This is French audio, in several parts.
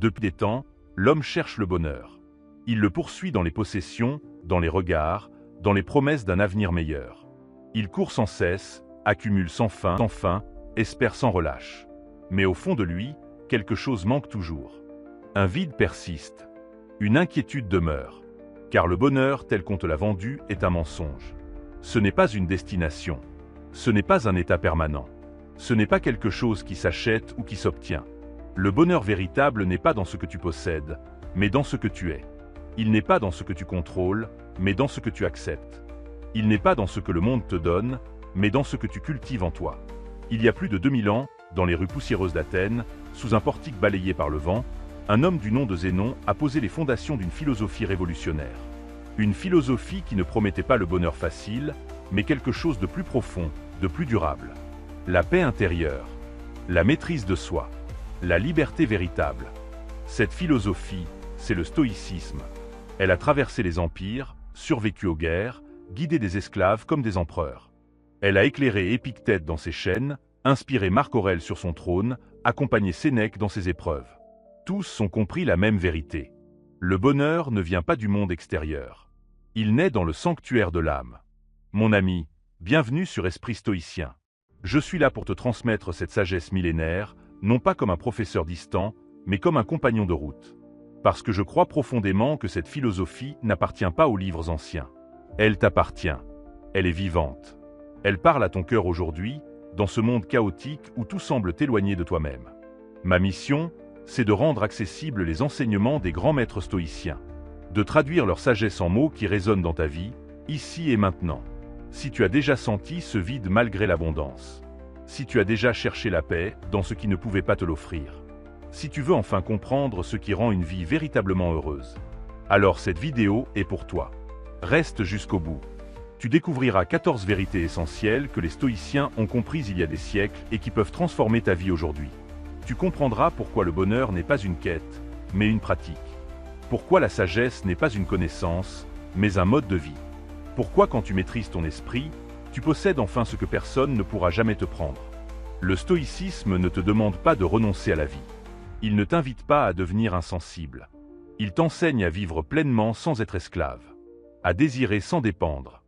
Depuis des temps, l'homme cherche le bonheur. Il le poursuit dans les possessions, dans les regards, dans les promesses d'un avenir meilleur. Il court sans cesse, accumule sans fin, espère sans relâche. Mais au fond de lui, quelque chose manque toujours. Un vide persiste. Une inquiétude demeure. Car le bonheur tel qu'on te l'a vendu est un mensonge. Ce n'est pas une destination. Ce n'est pas un état permanent. Ce n'est pas quelque chose qui s'achète ou qui s'obtient. Le bonheur véritable n'est pas dans ce que tu possèdes, mais dans ce que tu es. Il n'est pas dans ce que tu contrôles, mais dans ce que tu acceptes. Il n'est pas dans ce que le monde te donne, mais dans ce que tu cultives en toi. Il y a plus de 2000 ans, dans les rues poussiéreuses d'Athènes, sous un portique balayé par le vent, un homme du nom de Zénon a posé les fondations d'une philosophie révolutionnaire. Une philosophie qui ne promettait pas le bonheur facile, mais quelque chose de plus profond, de plus durable. La paix intérieure, la maîtrise de soi, la liberté véritable. Cette philosophie, c'est le stoïcisme. Elle a traversé les empires, survécu aux guerres, guidé des esclaves comme des empereurs. Elle a éclairé Épictète dans ses chaînes, inspiré Marc Aurèle sur son trône, accompagné Sénèque dans ses épreuves. Tous ont compris la même vérité. Le bonheur ne vient pas du monde extérieur. Il naît dans le sanctuaire de l'âme. Mon ami, bienvenue sur Esprit Stoïcien. Je suis là pour te transmettre cette sagesse millénaire, non pas comme un professeur distant, mais comme un compagnon de route. Parce que je crois profondément que cette philosophie n'appartient pas aux livres anciens. Elle t'appartient. Elle est vivante. Elle parle à ton cœur aujourd'hui, dans ce monde chaotique où tout semble t'éloigner de toi-même. Ma mission, c'est de rendre accessibles les enseignements des grands maîtres stoïciens, de traduire leur sagesse en mots qui résonnent dans ta vie, ici et maintenant. Si tu as déjà senti ce vide malgré l'abondance, si tu as déjà cherché la paix dans ce qui ne pouvait pas te l'offrir, si tu veux enfin comprendre ce qui rend une vie véritablement heureuse, alors cette vidéo est pour toi. Reste jusqu'au bout. Tu découvriras 14 vérités essentielles que les stoïciens ont comprises il y a des siècles et qui peuvent transformer ta vie aujourd'hui. Tu comprendras pourquoi le bonheur n'est pas une quête, mais une pratique. Pourquoi la sagesse n'est pas une connaissance, mais un mode de vie. Pourquoi quand tu maîtrises ton esprit, tu possèdes enfin ce que personne ne pourra jamais te prendre. Le stoïcisme ne te demande pas de renoncer à la vie. Il ne t'invite pas à devenir insensible. Il t'enseigne à vivre pleinement sans être esclave, à désirer sans dépendre,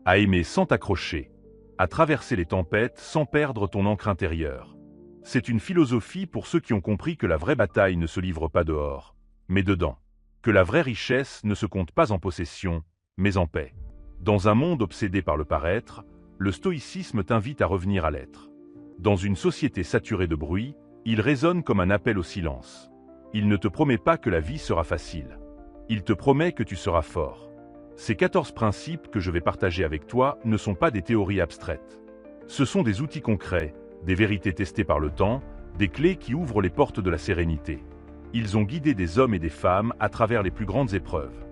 à aimer sans t'accrocher, à traverser les tempêtes sans perdre ton ancre intérieure. C'est une philosophie pour ceux qui ont compris que la vraie bataille ne se livre pas dehors, mais dedans. Que la vraie richesse ne se compte pas en possession, mais en paix. Dans un monde obsédé par le paraître, le stoïcisme t'invite à revenir à l'être. Dans une société saturée de bruit, il résonne comme un appel au silence. Il ne te promet pas que la vie sera facile. Il te promet que tu seras fort. Ces 14 principes que je vais partager avec toi ne sont pas des théories abstraites. Ce sont des outils concrets, des vérités testées par le temps, des clés qui ouvrent les portes de la sérénité. Ils ont guidé des hommes et des femmes à travers les plus grandes épreuves.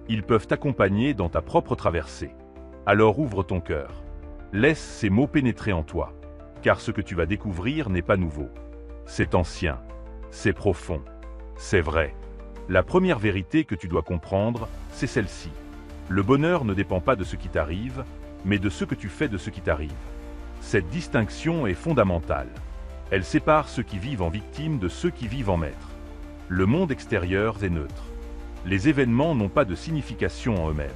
Ils peuvent t'accompagner dans ta propre traversée. Alors ouvre ton cœur. Laisse ces mots pénétrer en toi. Car ce que tu vas découvrir n'est pas nouveau. C'est ancien. C'est profond. C'est vrai. La première vérité que tu dois comprendre, c'est celle-ci. Le bonheur ne dépend pas de ce qui t'arrive, mais de ce que tu fais de ce qui t'arrive. Cette distinction est fondamentale. Elle sépare ceux qui vivent en victime de ceux qui vivent en maître. Le monde extérieur est neutre. Les événements n'ont pas de signification en eux-mêmes.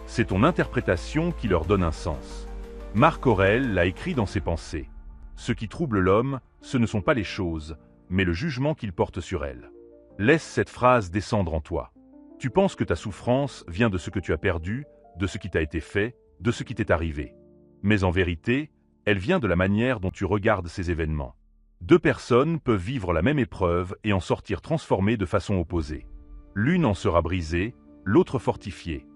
C'est ton interprétation qui leur donne un sens. Marc Aurèle l'a écrit dans ses pensées. Ce qui trouble l'homme, ce ne sont pas les choses, mais le jugement qu'il porte sur elles. Laisse cette phrase descendre en toi. Tu penses que ta souffrance vient de ce que tu as perdu, de ce qui t'a été fait, de ce qui t'est arrivé. Mais en vérité, elle vient de la manière dont tu regardes ces événements. Deux personnes peuvent vivre la même épreuve et en sortir transformées de façon opposée. L'une en sera brisée, l'autre fortifiée.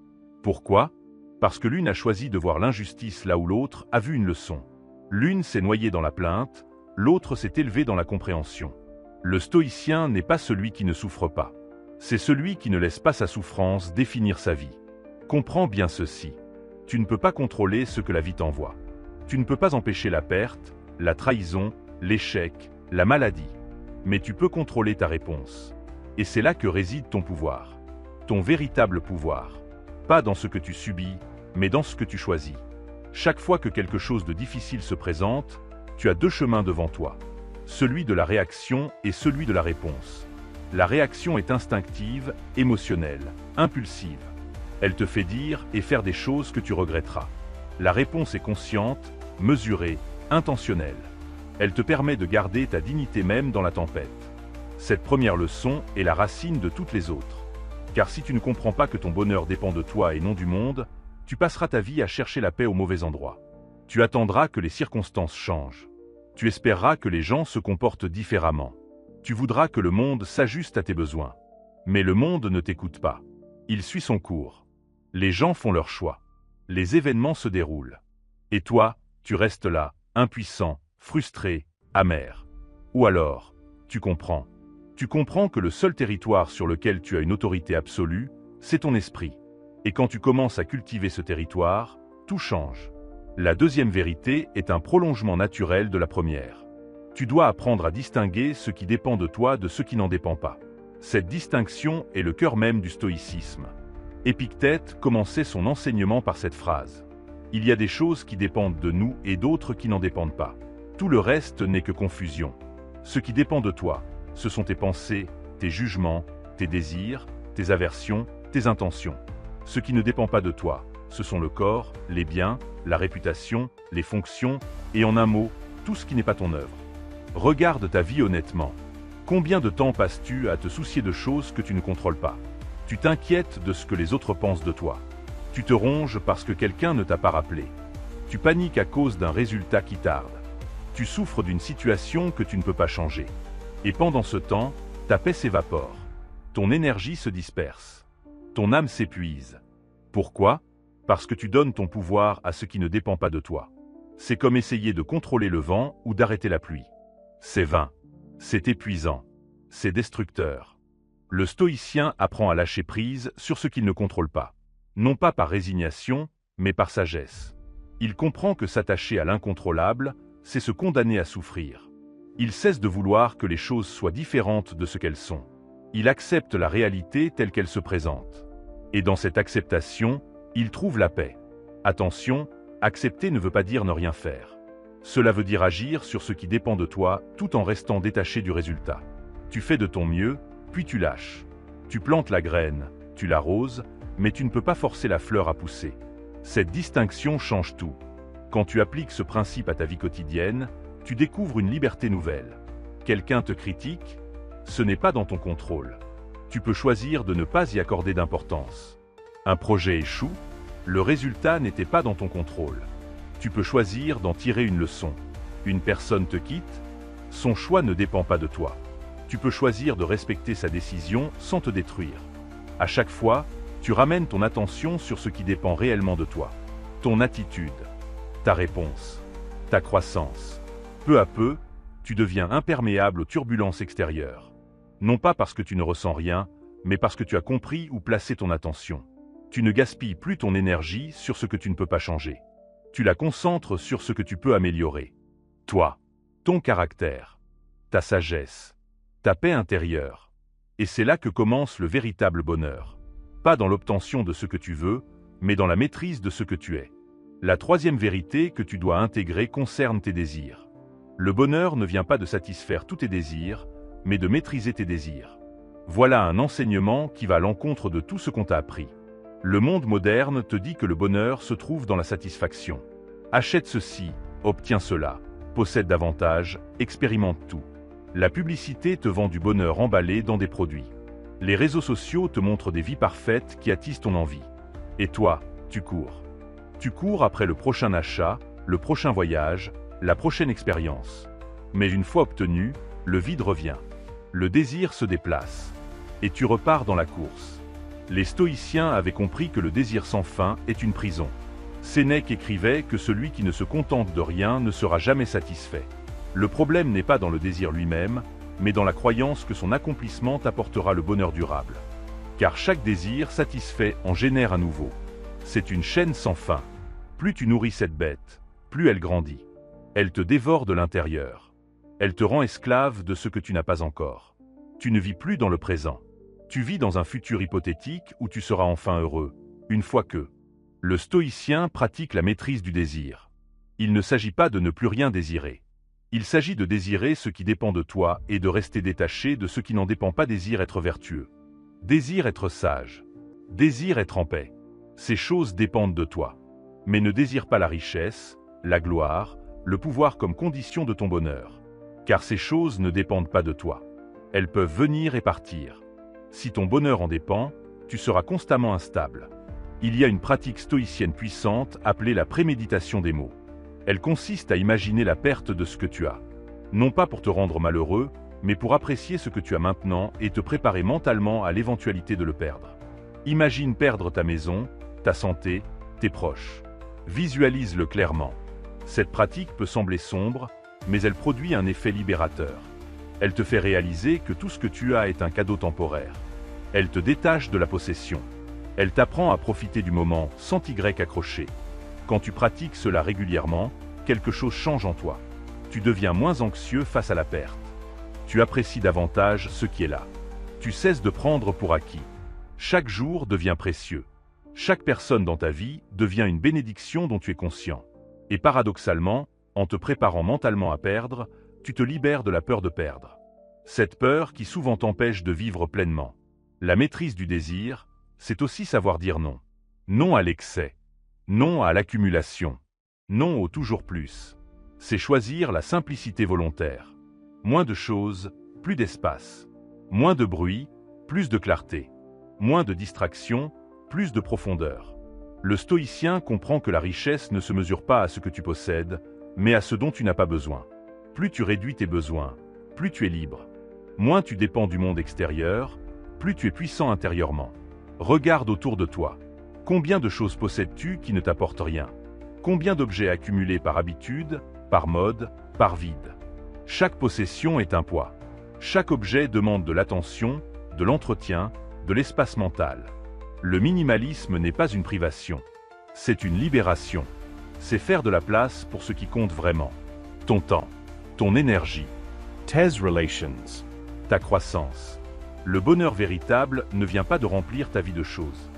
Pourquoi? Parce que l'une a choisi de voir l'injustice là où l'autre a vu une leçon. L'une s'est noyée dans la plainte, l'autre s'est élevée dans la compréhension. Le stoïcien n'est pas celui qui ne souffre pas. C'est celui qui ne laisse pas sa souffrance définir sa vie. Comprends bien ceci. Tu ne peux pas contrôler ce que la vie t'envoie. Tu ne peux pas empêcher la perte, la trahison, l'échec, la maladie. Mais tu peux contrôler ta réponse. Et c'est là que réside ton pouvoir. Ton véritable pouvoir. Pas dans ce que tu subis, mais dans ce que tu choisis. Chaque fois que quelque chose de difficile se présente, tu as deux chemins devant toi. Celui de la réaction et celui de la réponse. La réaction est instinctive, émotionnelle, impulsive. Elle te fait dire et faire des choses que tu regretteras. La réponse est consciente, mesurée, intentionnelle. Elle te permet de garder ta dignité même dans la tempête. Cette première leçon est la racine de toutes les autres. Car si tu ne comprends pas que ton bonheur dépend de toi et non du monde, tu passeras ta vie à chercher la paix au mauvais endroit. Tu attendras que les circonstances changent. Tu espéreras que les gens se comportent différemment. Tu voudras que le monde s'ajuste à tes besoins. Mais le monde ne t'écoute pas. Il suit son cours. Les gens font leur choix. Les événements se déroulent. Et toi, tu restes là, impuissant, frustré, amer. Ou alors, tu comprends. Tu comprends que le seul territoire sur lequel tu as une autorité absolue, c'est ton esprit. Et quand tu commences à cultiver ce territoire, tout change. La deuxième vérité est un prolongement naturel de la première. Tu dois apprendre à distinguer ce qui dépend de toi de ce qui n'en dépend pas. Cette distinction est le cœur même du stoïcisme. Épictète commençait son enseignement par cette phrase. Il y a des choses qui dépendent de nous et d'autres qui n'en dépendent pas. Tout le reste n'est que confusion. Ce qui dépend de toi, ce sont tes pensées, tes jugements, tes désirs, tes aversions, tes intentions. Ce qui ne dépend pas de toi, ce sont le corps, les biens, la réputation, les fonctions, et en un mot, tout ce qui n'est pas ton œuvre. Regarde ta vie honnêtement. Combien de temps passes-tu à te soucier de choses que tu ne contrôles pas? Tu t'inquiètes de ce que les autres pensent de toi. Tu te ronges parce que quelqu'un ne t'a pas rappelé. Tu paniques à cause d'un résultat qui tarde. Tu souffres d'une situation que tu ne peux pas changer. Et pendant ce temps, ta paix s'évapore. Ton énergie se disperse. Ton âme s'épuise. Pourquoi? Parce que tu donnes ton pouvoir à ce qui ne dépend pas de toi. C'est comme essayer de contrôler le vent ou d'arrêter la pluie. C'est vain. C'est épuisant. C'est destructeur. Le stoïcien apprend à lâcher prise sur ce qu'il ne contrôle pas. Non pas par résignation, mais par sagesse. Il comprend que s'attacher à l'incontrôlable, c'est se condamner à souffrir. Il cesse de vouloir que les choses soient différentes de ce qu'elles sont. Il accepte la réalité telle qu'elle se présente. Et dans cette acceptation, il trouve la paix. Attention, accepter ne veut pas dire ne rien faire. Cela veut dire agir sur ce qui dépend de toi tout en restant détaché du résultat. Tu fais de ton mieux, puis tu lâches. Tu plantes la graine, tu l'arroses, mais tu ne peux pas forcer la fleur à pousser. Cette distinction change tout. Quand tu appliques ce principe à ta vie quotidienne, tu découvres une liberté nouvelle. Quelqu'un te critique? Ce n'est pas dans ton contrôle. Tu peux choisir de ne pas y accorder d'importance. Un projet échoue? Le résultat n'était pas dans ton contrôle. Tu peux choisir d'en tirer une leçon. Une personne te quitte? Son choix ne dépend pas de toi. Tu peux choisir de respecter sa décision sans te détruire. À chaque fois, tu ramènes ton attention sur ce qui dépend réellement de toi. Ton attitude, ta réponse, ta croissance. Peu à peu, tu deviens imperméable aux turbulences extérieures. Non pas parce que tu ne ressens rien, mais parce que tu as compris où placer ton attention. Tu ne gaspilles plus ton énergie sur ce que tu ne peux pas changer. Tu la concentres sur ce que tu peux améliorer. Toi, ton caractère, ta sagesse, ta paix intérieure. Et c'est là que commence le véritable bonheur. Pas dans l'obtention de ce que tu veux, mais dans la maîtrise de ce que tu es. La troisième vérité que tu dois intégrer concerne tes désirs. Le bonheur ne vient pas de satisfaire tous tes désirs, mais de maîtriser tes désirs. Voilà un enseignement qui va à l'encontre de tout ce qu'on t'a appris. Le monde moderne te dit que le bonheur se trouve dans la satisfaction. Achète ceci, obtiens cela, possède davantage, expérimente tout. La publicité te vend du bonheur emballé dans des produits. Les réseaux sociaux te montrent des vies parfaites qui attisent ton envie. Et toi, tu cours. Tu cours après le prochain achat, le prochain voyage, la prochaine expérience. Mais une fois obtenu, le vide revient. Le désir se déplace. Et tu repars dans la course. Les stoïciens avaient compris que le désir sans fin est une prison. Sénèque écrivait que celui qui ne se contente de rien ne sera jamais satisfait. Le problème n'est pas dans le désir lui-même, mais dans la croyance que son accomplissement t'apportera le bonheur durable. Car chaque désir satisfait en génère un nouveau. C'est une chaîne sans fin. Plus tu nourris cette bête, plus elle grandit. Elle te dévore de l'intérieur. Elle te rend esclave de ce que tu n'as pas encore. Tu ne vis plus dans le présent. Tu vis dans un futur hypothétique où tu seras enfin heureux, une fois que le stoïcien pratique la maîtrise du désir. Il ne s'agit pas de ne plus rien désirer. Il s'agit de désirer ce qui dépend de toi et de rester détaché de ce qui n'en dépend pas. Désire être vertueux. Désire être sage. Désire être en paix. Ces choses dépendent de toi. Mais ne désire pas la richesse, la gloire, le pouvoir comme condition de ton bonheur. Car ces choses ne dépendent pas de toi. Elles peuvent venir et partir. Si ton bonheur en dépend, tu seras constamment instable. Il y a une pratique stoïcienne puissante appelée la préméditation des maux. Elle consiste à imaginer la perte de ce que tu as. Non pas pour te rendre malheureux, mais pour apprécier ce que tu as maintenant et te préparer mentalement à l'éventualité de le perdre. Imagine perdre ta maison, ta santé, tes proches. Visualise-le clairement. Cette pratique peut sembler sombre, mais elle produit un effet libérateur. Elle te fait réaliser que tout ce que tu as est un cadeau temporaire. Elle te détache de la possession. Elle t'apprend à profiter du moment sans Y accroché. Quand tu pratiques cela régulièrement, quelque chose change en toi. Tu deviens moins anxieux face à la perte. Tu apprécies davantage ce qui est là. Tu cesses de prendre pour acquis. Chaque jour devient précieux. Chaque personne dans ta vie devient une bénédiction dont tu es conscient. Et paradoxalement, en te préparant mentalement à perdre, tu te libères de la peur de perdre. Cette peur qui souvent t'empêche de vivre pleinement. La maîtrise du désir, c'est aussi savoir dire non. Non à l'excès. Non à l'accumulation. Non au toujours plus. C'est choisir la simplicité volontaire. Moins de choses, plus d'espace. Moins de bruit, plus de clarté. Moins de distraction, plus de profondeur. Le stoïcien comprend que la richesse ne se mesure pas à ce que tu possèdes, mais à ce dont tu n'as pas besoin. Plus tu réduis tes besoins, plus tu es libre. Moins tu dépends du monde extérieur, plus tu es puissant intérieurement. Regarde autour de toi. Combien de choses possèdes-tu qui ne t'apportent rien? Combien d'objets accumulés par habitude, par mode, par vide? Chaque possession est un poids. Chaque objet demande de l'attention, de l'entretien, de l'espace mental. Le minimalisme n'est pas une privation. C'est une libération. C'est faire de la place pour ce qui compte vraiment. Ton temps, ton énergie, tes relations, ta croissance. Le bonheur véritable ne vient pas de remplir ta vie de choses.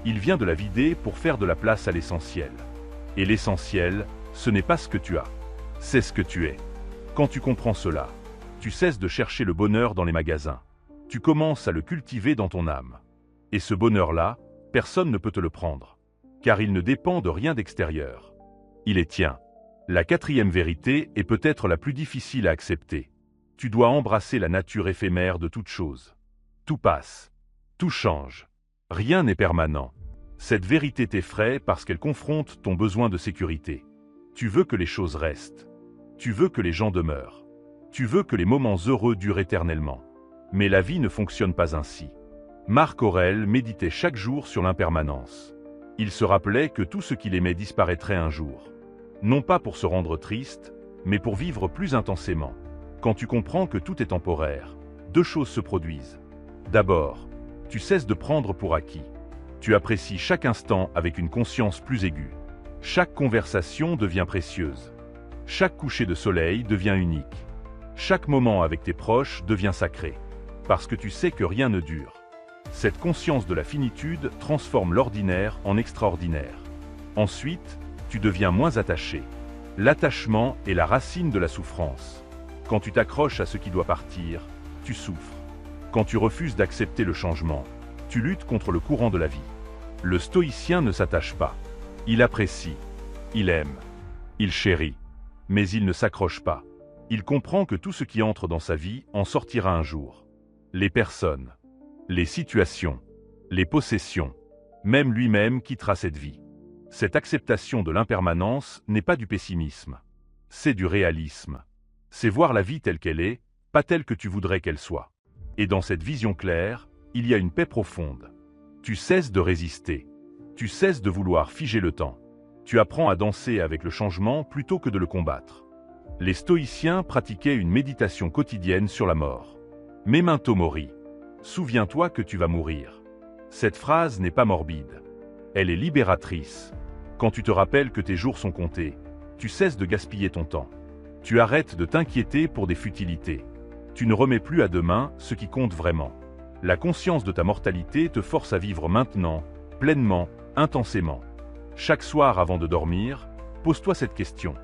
Il vient de la vider pour faire de la place à l'essentiel. Et l'essentiel, ce n'est pas ce que tu as, c'est ce que tu es. Quand tu comprends cela, tu cesses de chercher le bonheur dans les magasins. Tu commences à le cultiver dans ton âme. Et ce bonheur-là, personne ne peut te le prendre. Car il ne dépend de rien d'extérieur. Il est tien. La quatrième vérité est peut-être la plus difficile à accepter. Tu dois embrasser la nature éphémère de toute chose. Tout passe. Tout change. Rien n'est permanent. Cette vérité t'effraie parce qu'elle confronte ton besoin de sécurité. Tu veux que les choses restent. Tu veux que les gens demeurent. Tu veux que les moments heureux durent éternellement. Mais la vie ne fonctionne pas ainsi. Marc Aurèle méditait chaque jour sur l'impermanence. Il se rappelait que tout ce qu'il aimait disparaîtrait un jour. Non pas pour se rendre triste, mais pour vivre plus intensément. Quand tu comprends que tout est temporaire, deux choses se produisent. D'abord, tu cesses de prendre pour acquis. Tu apprécies chaque instant avec une conscience plus aiguë. Chaque conversation devient précieuse. Chaque coucher de soleil devient unique. Chaque moment avec tes proches devient sacré. Parce que tu sais que rien ne dure. Cette conscience de la finitude transforme l'ordinaire en extraordinaire. Ensuite, tu deviens moins attaché. L'attachement est la racine de la souffrance. Quand tu t'accroches à ce qui doit partir, tu souffres. Quand tu refuses d'accepter le changement, tu luttes contre le courant de la vie. Le stoïcien ne s'attache pas. Il apprécie. Il aime. Il chérit. Mais il ne s'accroche pas. Il comprend que tout ce qui entre dans sa vie en sortira un jour. Les personnes, les situations, les possessions, même lui-même quittera cette vie. Cette acceptation de l'impermanence n'est pas du pessimisme. C'est du réalisme. C'est voir la vie telle qu'elle est, pas telle que tu voudrais qu'elle soit. Et dans cette vision claire, il y a une paix profonde. Tu cesses de résister. Tu cesses de vouloir figer le temps. Tu apprends à danser avec le changement plutôt que de le combattre. Les stoïciens pratiquaient une méditation quotidienne sur la mort. Memento mori. Souviens-toi que tu vas mourir. Cette phrase n'est pas morbide. Elle est libératrice. Quand tu te rappelles que tes jours sont comptés, tu cesses de gaspiller ton temps. Tu arrêtes de t'inquiéter pour des futilités. Tu ne remets plus à demain ce qui compte vraiment. La conscience de ta mortalité te force à vivre maintenant, pleinement, intensément. Chaque soir avant de dormir, pose-toi cette question.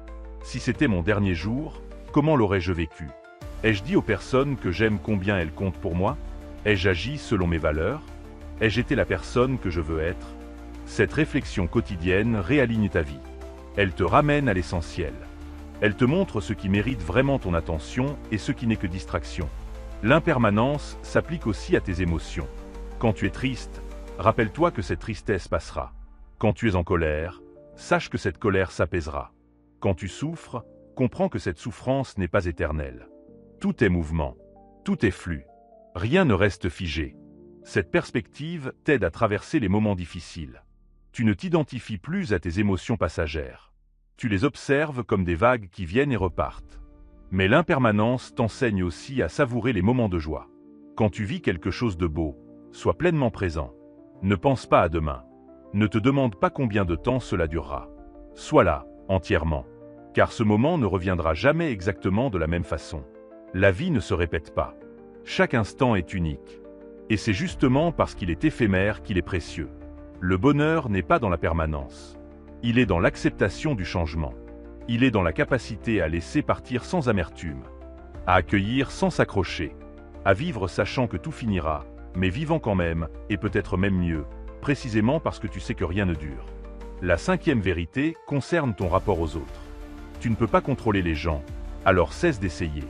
Si c'était mon dernier jour, comment l'aurais-je vécu? Ai-je dit aux personnes que j'aime combien elles comptent pour moi? Ai-je agi selon mes valeurs? Ai-je été la personne que je veux être? Cette réflexion quotidienne réaligne ta vie. Elle te ramène à l'essentiel. Elle te montre ce qui mérite vraiment ton attention et ce qui n'est que distraction. L'impermanence s'applique aussi à tes émotions. Quand tu es triste, rappelle-toi que cette tristesse passera. Quand tu es en colère, sache que cette colère s'apaisera. Quand tu souffres, comprends que cette souffrance n'est pas éternelle. Tout est mouvement, tout est flux. Rien ne reste figé. Cette perspective t'aide à traverser les moments difficiles. Tu ne t'identifies plus à tes émotions passagères. Tu les observes comme des vagues qui viennent et repartent. Mais l'impermanence t'enseigne aussi à savourer les moments de joie. Quand tu vis quelque chose de beau, sois pleinement présent. Ne pense pas à demain. Ne te demande pas combien de temps cela durera. Sois là, entièrement. Car ce moment ne reviendra jamais exactement de la même façon. La vie ne se répète pas. Chaque instant est unique. Et c'est justement parce qu'il est éphémère qu'il est précieux. Le bonheur n'est pas dans la permanence. Il est dans l'acceptation du changement. Il est dans la capacité à laisser partir sans amertume, à accueillir sans s'accrocher, à vivre sachant que tout finira, mais vivant quand même, et peut-être même mieux, précisément parce que tu sais que rien ne dure. La cinquième vérité concerne ton rapport aux autres. Tu ne peux pas contrôler les gens, alors cesse d'essayer.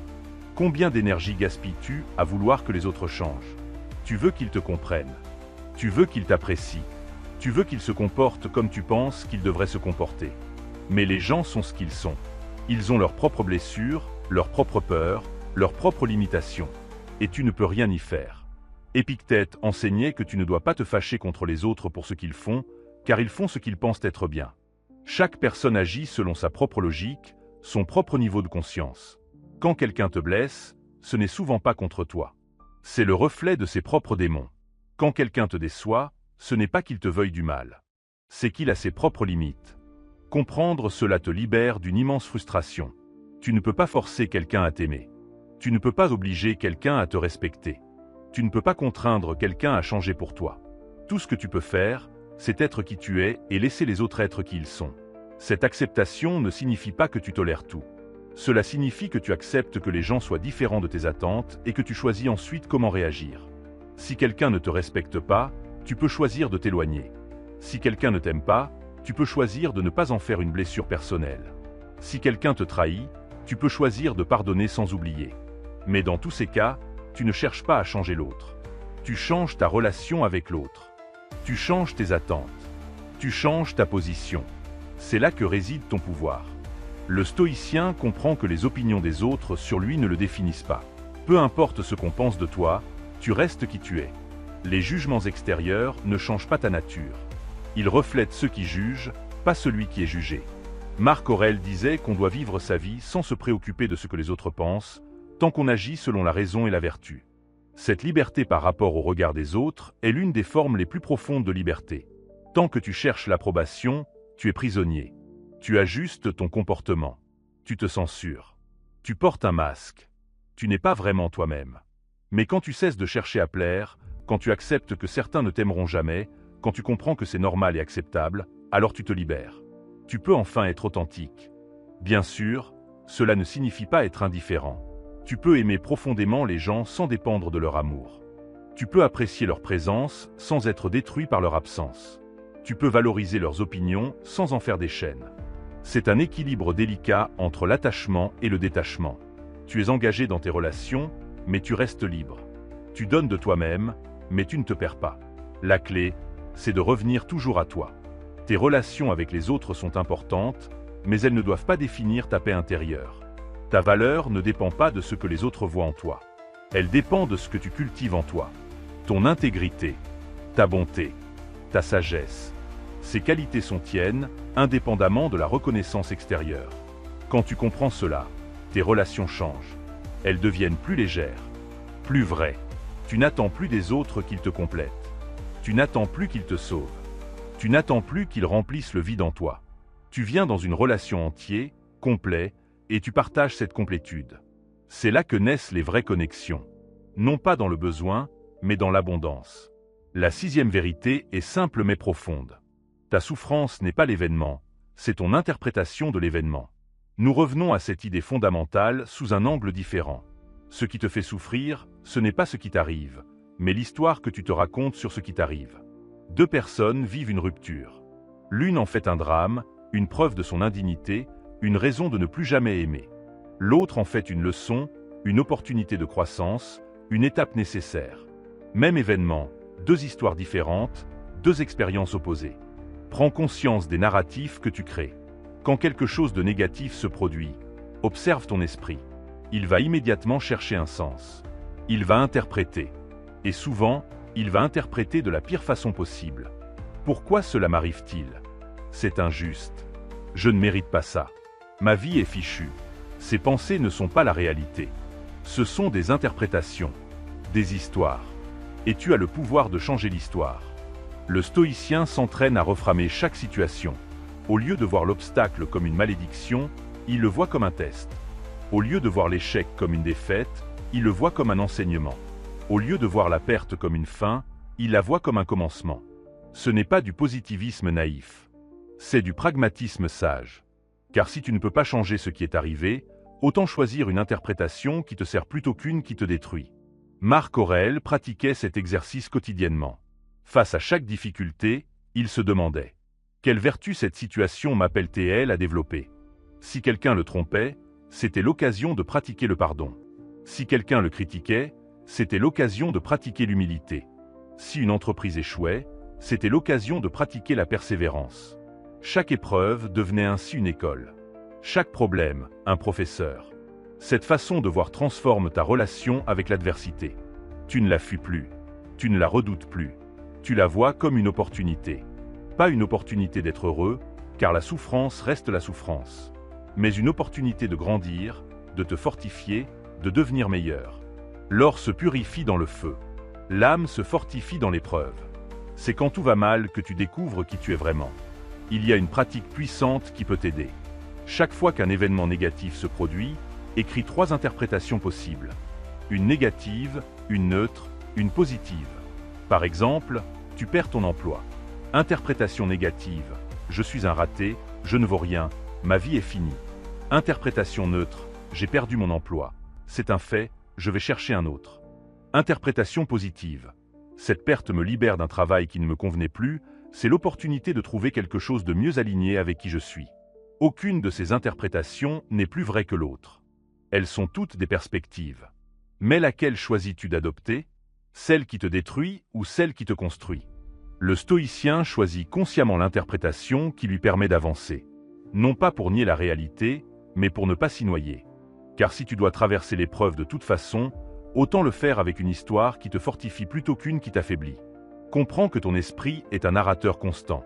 Combien d'énergie gaspilles-tu à vouloir que les autres changent? Tu veux qu'ils te comprennent. Tu veux qu'ils t'apprécient. Tu veux qu'ils se comportent comme tu penses qu'ils devraient se comporter. Mais les gens sont ce qu'ils sont. Ils ont leurs propres blessures, leurs propres peurs, leurs propres limitations. Et tu ne peux rien y faire. Épictète enseignait que tu ne dois pas te fâcher contre les autres pour ce qu'ils font, car ils font ce qu'ils pensent être bien. Chaque personne agit selon sa propre logique, son propre niveau de conscience. Quand quelqu'un te blesse, ce n'est souvent pas contre toi. C'est le reflet de ses propres démons. Quand quelqu'un te déçoit, ce n'est pas qu'il te veuille du mal. C'est qu'il a ses propres limites. Comprendre cela te libère d'une immense frustration. Tu ne peux pas forcer quelqu'un à t'aimer. Tu ne peux pas obliger quelqu'un à te respecter. Tu ne peux pas contraindre quelqu'un à changer pour toi. Tout ce que tu peux faire, c'est être qui tu es et laisser les autres être qui ils sont. Cette acceptation ne signifie pas que tu tolères tout. Cela signifie que tu acceptes que les gens soient différents de tes attentes et que tu choisis ensuite comment réagir. Si quelqu'un ne te respecte pas, tu peux choisir de t'éloigner. Si quelqu'un ne t'aime pas, tu peux choisir de ne pas en faire une blessure personnelle. Si quelqu'un te trahit, tu peux choisir de pardonner sans oublier. Mais dans tous ces cas, tu ne cherches pas à changer l'autre. Tu changes ta relation avec l'autre. Tu changes tes attentes. Tu changes ta position. C'est là que réside ton pouvoir. Le stoïcien comprend que les opinions des autres sur lui ne le définissent pas. Peu importe ce qu'on pense de toi, tu restes qui tu es. Les jugements extérieurs ne changent pas ta nature. Ils reflètent ceux qui jugent, pas celui qui est jugé. Marc Aurèle disait qu'on doit vivre sa vie sans se préoccuper de ce que les autres pensent, tant qu'on agit selon la raison et la vertu. Cette liberté par rapport au regard des autres est l'une des formes les plus profondes de liberté. Tant que tu cherches l'approbation, tu es prisonnier. Tu ajustes ton comportement. Tu te censures. Tu portes un masque. Tu n'es pas vraiment toi-même. Mais quand tu cesses de chercher à plaire, quand tu acceptes que certains ne t'aimeront jamais, quand tu comprends que c'est normal et acceptable, alors tu te libères. Tu peux enfin être authentique. Bien sûr, cela ne signifie pas être indifférent. Tu peux aimer profondément les gens sans dépendre de leur amour. Tu peux apprécier leur présence sans être détruit par leur absence. Tu peux valoriser leurs opinions sans en faire des chaînes. C'est un équilibre délicat entre l'attachement et le détachement. Tu es engagé dans tes relations, mais tu restes libre. Tu donnes de toi-même, mais tu ne te perds pas. La clé, c'est de revenir toujours à toi. Tes relations avec les autres sont importantes, mais elles ne doivent pas définir ta paix intérieure. Ta valeur ne dépend pas de ce que les autres voient en toi. Elle dépend de ce que tu cultives en toi. Ton intégrité, ta bonté, ta sagesse. Ces qualités sont tiennes, indépendamment de la reconnaissance extérieure. Quand tu comprends cela, tes relations changent. Elles deviennent plus légères, plus vraies. Tu n'attends plus des autres qu'ils te complètent. Tu n'attends plus qu'ils te sauvent. Tu n'attends plus qu'ils remplissent le vide en toi. Tu viens dans une relation entière, complet, et tu partages cette complétude. C'est là que naissent les vraies connexions. Non pas dans le besoin, mais dans l'abondance. La sixième vérité est simple mais profonde. Ta souffrance n'est pas l'événement, c'est ton interprétation de l'événement. Nous revenons à cette idée fondamentale sous un angle différent. Ce qui te fait souffrir, ce n'est pas ce qui t'arrive, mais l'histoire que tu te racontes sur ce qui t'arrive. Deux personnes vivent une rupture. L'une en fait un drame, une preuve de son indignité, une raison de ne plus jamais aimer. L'autre en fait une leçon, une opportunité de croissance, une étape nécessaire. Même événement, deux histoires différentes, deux expériences opposées. Prends conscience des narratifs que tu crées. Quand quelque chose de négatif se produit, observe ton esprit. Il va immédiatement chercher un sens. Il va interpréter. Et souvent, il va interpréter de la pire façon possible. Pourquoi cela m'arrive-t-il? C'est injuste. Je ne mérite pas ça. Ma vie est fichue. Ces pensées ne sont pas la réalité. Ce sont des interprétations, des histoires. Et tu as le pouvoir de changer l'histoire. Le stoïcien s'entraîne à reframer chaque situation. Au lieu de voir l'obstacle comme une malédiction, il le voit comme un test. Au lieu de voir l'échec comme une défaite, il le voit comme un enseignement. Au lieu de voir la perte comme une fin, il la voit comme un commencement. Ce n'est pas du positivisme naïf. C'est du pragmatisme sage. Car si tu ne peux pas changer ce qui est arrivé, autant choisir une interprétation qui te sert plutôt qu'une qui te détruit. Marc Aurèle pratiquait cet exercice quotidiennement. Face à chaque difficulté, il se demandait: quelle vertu cette situation m'appelle-t-elle à développer? Si quelqu'un le trompait, c'était l'occasion de pratiquer le pardon. Si quelqu'un le critiquait, c'était l'occasion de pratiquer l'humilité. Si une entreprise échouait, c'était l'occasion de pratiquer la persévérance. Chaque épreuve devenait ainsi une école. Chaque problème, un professeur. Cette façon de voir transforme ta relation avec l'adversité. Tu ne la fuis plus. Tu ne la redoutes plus. Tu la vois comme une opportunité. Pas une opportunité d'être heureux, car la souffrance reste la souffrance. Mais une opportunité de grandir, de te fortifier, de devenir meilleur. L'or se purifie dans le feu. L'âme se fortifie dans l'épreuve. C'est quand tout va mal que tu découvres qui tu es vraiment. Il y a une pratique puissante qui peut t'aider. Chaque fois qu'un événement négatif se produit, écris 3 interprétations possibles. Une négative, une neutre, une positive. Par exemple, tu perds ton emploi. Interprétation négative: je suis un raté, je ne vaux rien, ma vie est finie. Interprétation neutre: j'ai perdu mon emploi. C'est un fait, je vais chercher un autre. Interprétation positive: cette perte me libère d'un travail qui ne me convenait plus, c'est l'opportunité de trouver quelque chose de mieux aligné avec qui je suis. Aucune de ces interprétations n'est plus vraie que l'autre. Elles sont toutes des perspectives. Mais laquelle choisis-tu d'adopter? Celle qui te détruit ou celle qui te construit? Le stoïcien choisit consciemment l'interprétation qui lui permet d'avancer. Non pas pour nier la réalité, mais pour ne pas s'y noyer. Car si tu dois traverser l'épreuve de toute façon, autant le faire avec une histoire qui te fortifie plutôt qu'une qui t'affaiblit. Comprends que ton esprit est un narrateur constant.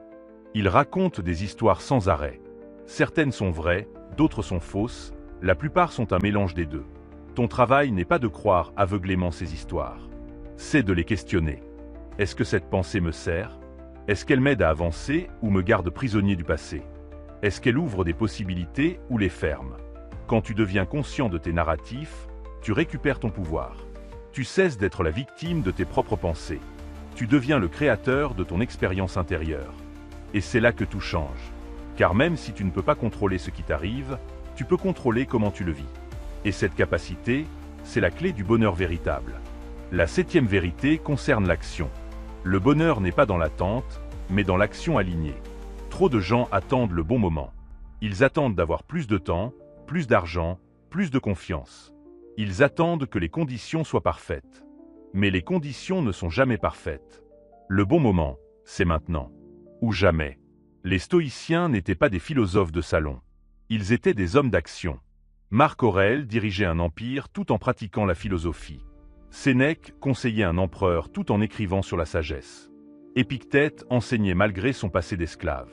Il raconte des histoires sans arrêt. Certaines sont vraies, d'autres sont fausses, la plupart sont un mélange des deux. Ton travail n'est pas de croire aveuglément ces histoires. C'est de les questionner. Est-ce que cette pensée me sert? Est-ce qu'elle m'aide à avancer ou me garde prisonnier du passé? Est-ce qu'elle ouvre des possibilités ou les ferme? Quand tu deviens conscient de tes narratifs, tu récupères ton pouvoir. Tu cesses d'être la victime de tes propres pensées. Tu deviens le créateur de ton expérience intérieure. Et c'est là que tout change. Car même si tu ne peux pas contrôler ce qui t'arrive, tu peux contrôler comment tu le vis. Et cette capacité, c'est la clé du bonheur véritable. La 7e vérité concerne l'action. Le bonheur n'est pas dans l'attente, mais dans l'action alignée. Trop de gens attendent le bon moment. Ils attendent d'avoir plus de temps, plus d'argent, plus de confiance. Ils attendent que les conditions soient parfaites. Mais les conditions ne sont jamais parfaites. Le bon moment, c'est maintenant. Ou jamais. Les stoïciens n'étaient pas des philosophes de salon. Ils étaient des hommes d'action. Marc Aurèle dirigeait un empire tout en pratiquant la philosophie. Sénèque conseillait un empereur tout en écrivant sur la sagesse. Épictète enseignait malgré son passé d'esclave.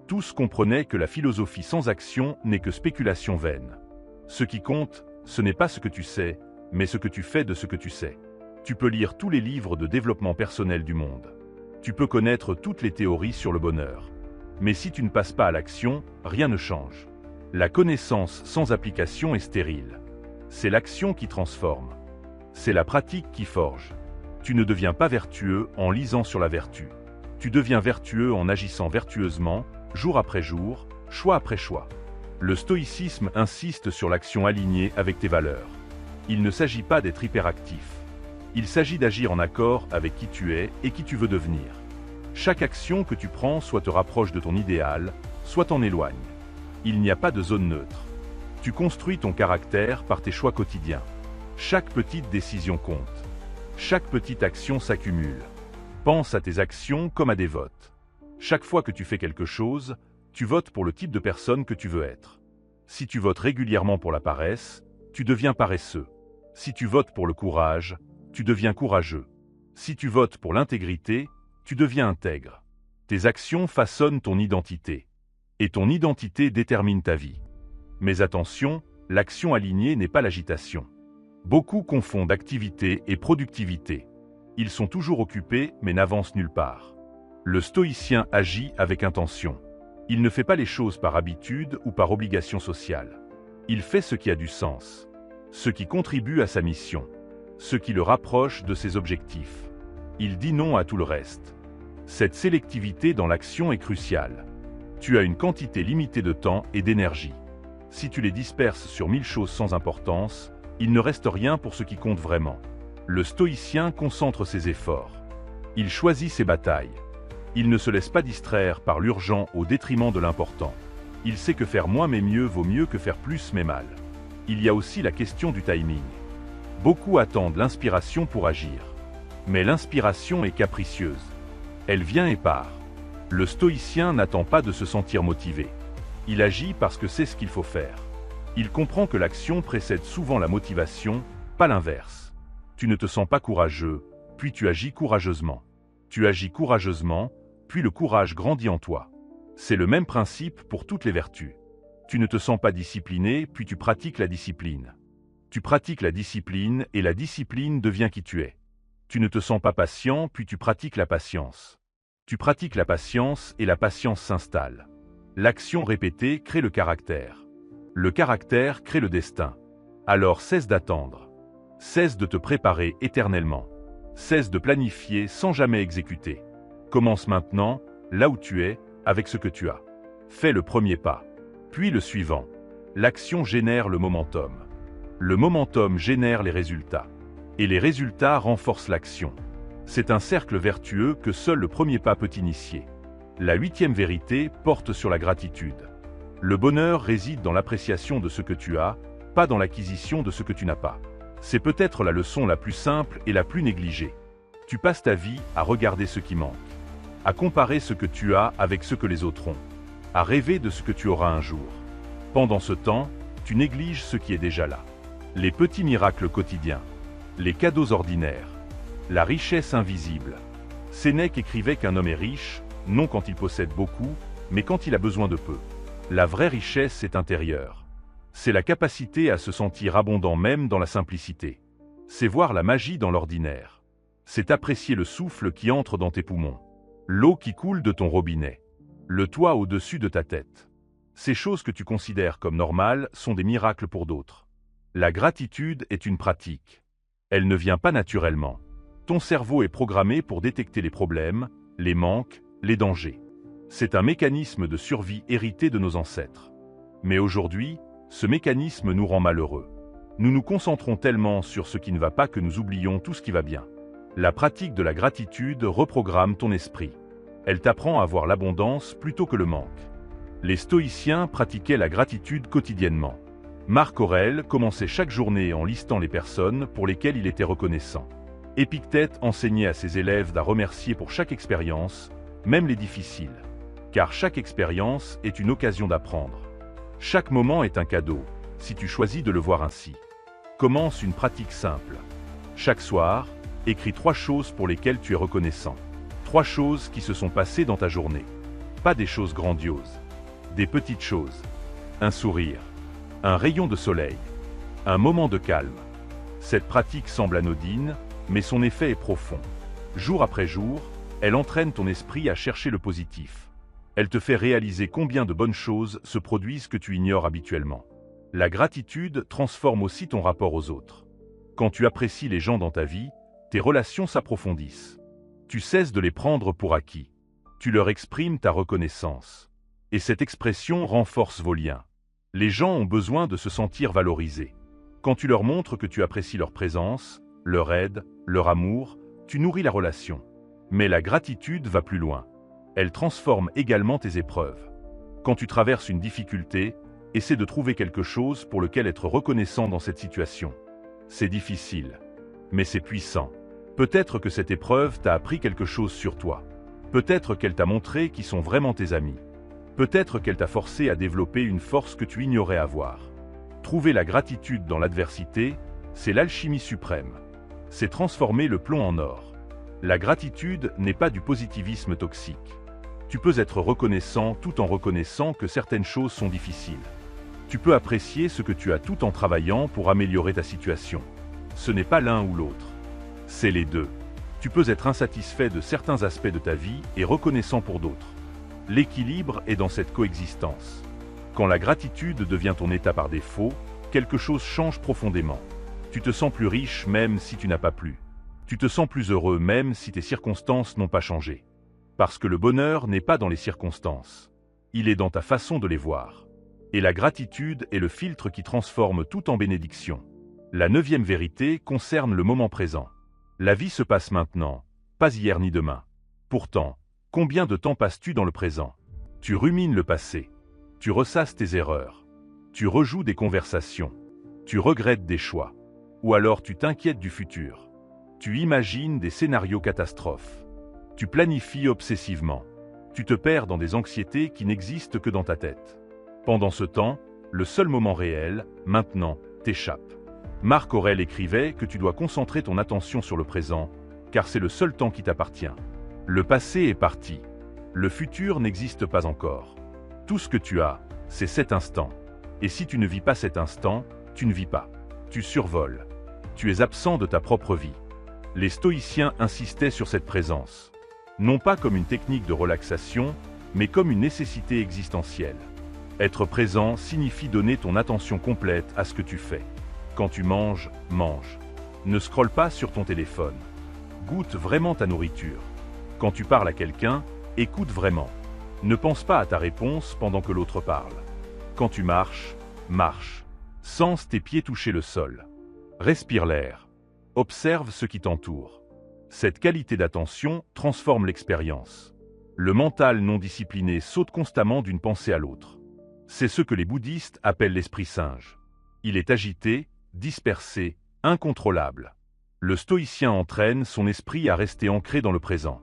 Tous comprenaient que la philosophie sans action n'est que spéculation vaine. Ce qui compte, ce n'est pas ce que tu sais, mais ce que tu fais de ce que tu sais. Tu peux lire tous les livres de développement personnel du monde. Tu peux connaître toutes les théories sur le bonheur. Mais si tu ne passes pas à l'action, rien ne change. La connaissance sans application est stérile. C'est l'action qui transforme. C'est la pratique qui forge. Tu ne deviens pas vertueux en lisant sur la vertu. Tu deviens vertueux en agissant vertueusement, jour après jour, choix après choix. Le stoïcisme insiste sur l'action alignée avec tes valeurs. Il ne s'agit pas d'être hyperactif. Il s'agit d'agir en accord avec qui tu es et qui tu veux devenir. Chaque action que tu prends soit te rapproche de ton idéal, soit t'en éloigne. Il n'y a pas de zone neutre. Tu construis ton caractère par tes choix quotidiens. Chaque petite décision compte. Chaque petite action s'accumule. Pense à tes actions comme à des votes. Chaque fois que tu fais quelque chose, tu votes pour le type de personne que tu veux être. Si tu votes régulièrement pour la paresse, tu deviens paresseux. Si tu votes pour le courage, tu deviens courageux. Si tu votes pour l'intégrité, tu deviens intègre. Tes actions façonnent ton identité. Et ton identité détermine ta vie. Mais attention, l'action alignée n'est pas l'agitation. Beaucoup confondent activité et productivité. Ils sont toujours occupés mais n'avancent nulle part. Le stoïcien agit avec intention. Il ne fait pas les choses par habitude ou par obligation sociale. Il fait ce qui a du sens, ce qui contribue à sa mission, ce qui le rapproche de ses objectifs. Il dit non à tout le reste. Cette sélectivité dans l'action est cruciale. Tu as une quantité limitée de temps et d'énergie. Si tu les disperses sur 1000 choses sans importance, il ne reste rien pour ce qui compte vraiment. Le stoïcien concentre ses efforts. Il choisit ses batailles. Il ne se laisse pas distraire par l'urgent au détriment de l'important. Il sait que faire moins mais mieux vaut mieux que faire plus mais mal. Il y a aussi la question du timing. Beaucoup attendent l'inspiration pour agir. Mais l'inspiration est capricieuse. Elle vient et part. Le stoïcien n'attend pas de se sentir motivé. Il agit parce que c'est ce qu'il faut faire. Il comprend que l'action précède souvent la motivation, pas l'inverse. Tu ne te sens pas courageux, puis tu agis courageusement. Tu agis courageusement, puis le courage grandit en toi. C'est le même principe pour toutes les vertus. Tu ne te sens pas discipliné, puis tu pratiques la discipline. Tu pratiques la discipline et la discipline devient qui tu es. Tu ne te sens pas patient, puis tu pratiques la patience. Tu pratiques la patience et la patience s'installe. L'action répétée crée le caractère. Le caractère crée le destin. Alors cesse d'attendre. Cesse de te préparer éternellement. Cesse de planifier sans jamais exécuter. Commence maintenant, là où tu es, avec ce que tu as. Fais le premier pas. Puis le suivant. L'action génère le momentum. Le momentum génère les résultats. Et les résultats renforcent l'action. C'est un cercle vertueux que seul le premier pas peut initier. La 8e vérité porte sur la gratitude. Le bonheur réside dans l'appréciation de ce que tu as, pas dans l'acquisition de ce que tu n'as pas. C'est peut-être la leçon la plus simple et la plus négligée. Tu passes ta vie à regarder ce qui manque, à comparer ce que tu as avec ce que les autres ont, à rêver de ce que tu auras un jour. Pendant ce temps, tu négliges ce qui est déjà là. Les petits miracles quotidiens, les cadeaux ordinaires, la richesse invisible. Sénèque écrivait qu'un homme est riche, non quand il possède beaucoup, mais quand il a besoin de peu. La vraie richesse est intérieure. C'est la capacité à se sentir abondant même dans la simplicité. C'est voir la magie dans l'ordinaire. C'est apprécier le souffle qui entre dans tes poumons, l'eau qui coule de ton robinet, le toit au-dessus de ta tête. Ces choses que tu considères comme normales sont des miracles pour d'autres. La gratitude est une pratique. Elle ne vient pas naturellement. Ton cerveau est programmé pour détecter les problèmes, les manques, les dangers. C'est un mécanisme de survie hérité de nos ancêtres. Mais aujourd'hui, ce mécanisme nous rend malheureux. Nous nous concentrons tellement sur ce qui ne va pas que nous oublions tout ce qui va bien. La pratique de la gratitude reprogramme ton esprit. Elle t'apprend à voir l'abondance plutôt que le manque. Les stoïciens pratiquaient la gratitude quotidiennement. Marc Aurèle commençait chaque journée en listant les personnes pour lesquelles il était reconnaissant. Épictète enseignait à ses élèves à remercier pour chaque expérience, même les difficiles. Car chaque expérience est une occasion d'apprendre. Chaque moment est un cadeau, si tu choisis de le voir ainsi. Commence une pratique simple. Chaque soir, écris 3 choses pour lesquelles tu es reconnaissant. 3 choses qui se sont passées dans ta journée. Pas des choses grandioses. Des petites choses. Un sourire. Un rayon de soleil. Un moment de calme. Cette pratique semble anodine, mais son effet est profond. Jour après jour, elle entraîne ton esprit à chercher le positif. Elle te fait réaliser combien de bonnes choses se produisent que tu ignores habituellement. La gratitude transforme aussi ton rapport aux autres. Quand tu apprécies les gens dans ta vie, tes relations s'approfondissent. Tu cesses de les prendre pour acquis. Tu leur exprimes ta reconnaissance. Et cette expression renforce vos liens. Les gens ont besoin de se sentir valorisés. Quand tu leur montres que tu apprécies leur présence, leur aide, leur amour, tu nourris la relation. Mais la gratitude va plus loin. Elle transforme également tes épreuves. Quand tu traverses une difficulté, essaie de trouver quelque chose pour lequel être reconnaissant dans cette situation. C'est difficile, mais c'est puissant. Peut-être que cette épreuve t'a appris quelque chose sur toi. Peut-être qu'elle t'a montré qui sont vraiment tes amis. Peut-être qu'elle t'a forcé à développer une force que tu ignorais avoir. Trouver la gratitude dans l'adversité, c'est l'alchimie suprême. C'est transformer le plomb en or. La gratitude n'est pas du positivisme toxique. Tu peux être reconnaissant tout en reconnaissant que certaines choses sont difficiles. Tu peux apprécier ce que tu as tout en travaillant pour améliorer ta situation. Ce n'est pas l'un ou l'autre. C'est les deux. Tu peux être insatisfait de certains aspects de ta vie et reconnaissant pour d'autres. L'équilibre est dans cette coexistence. Quand la gratitude devient ton état par défaut, quelque chose change profondément. Tu te sens plus riche même si tu n'as pas plus. Tu te sens plus heureux même si tes circonstances n'ont pas changé. Parce que le bonheur n'est pas dans les circonstances. Il est dans ta façon de les voir. Et la gratitude est le filtre qui transforme tout en bénédiction. La 9e vérité concerne le moment présent. La vie se passe maintenant, pas hier ni demain. Pourtant, combien de temps passes-tu dans le présent? Tu rumines le passé. Tu ressasses tes erreurs. Tu rejoues des conversations. Tu regrettes des choix. Ou alors tu t'inquiètes du futur. Tu imagines des scénarios catastrophes. Tu planifies obsessivement. Tu te perds dans des anxiétés qui n'existent que dans ta tête. Pendant ce temps, le seul moment réel, maintenant, t'échappe. Marc Aurèle écrivait que tu dois concentrer ton attention sur le présent, car c'est le seul temps qui t'appartient. Le passé est parti. Le futur n'existe pas encore. Tout ce que tu as, c'est cet instant. Et si tu ne vis pas cet instant, tu ne vis pas. Tu survoles. Tu es absent de ta propre vie. Les stoïciens insistaient sur cette présence. Non pas comme une technique de relaxation, mais comme une nécessité existentielle. Être présent signifie donner ton attention complète à ce que tu fais. Quand tu manges, mange. Ne scrolle pas sur ton téléphone. Goûte vraiment ta nourriture. Quand tu parles à quelqu'un, écoute vraiment. Ne pense pas à ta réponse pendant que l'autre parle. Quand tu marches, marche. Sens tes pieds toucher le sol. Respire l'air. Observe ce qui t'entoure. Cette qualité d'attention transforme l'expérience. Le mental non discipliné saute constamment d'une pensée à l'autre. C'est ce que les bouddhistes appellent l'esprit singe. Il est agité, dispersé, incontrôlable. Le stoïcien entraîne son esprit à rester ancré dans le présent.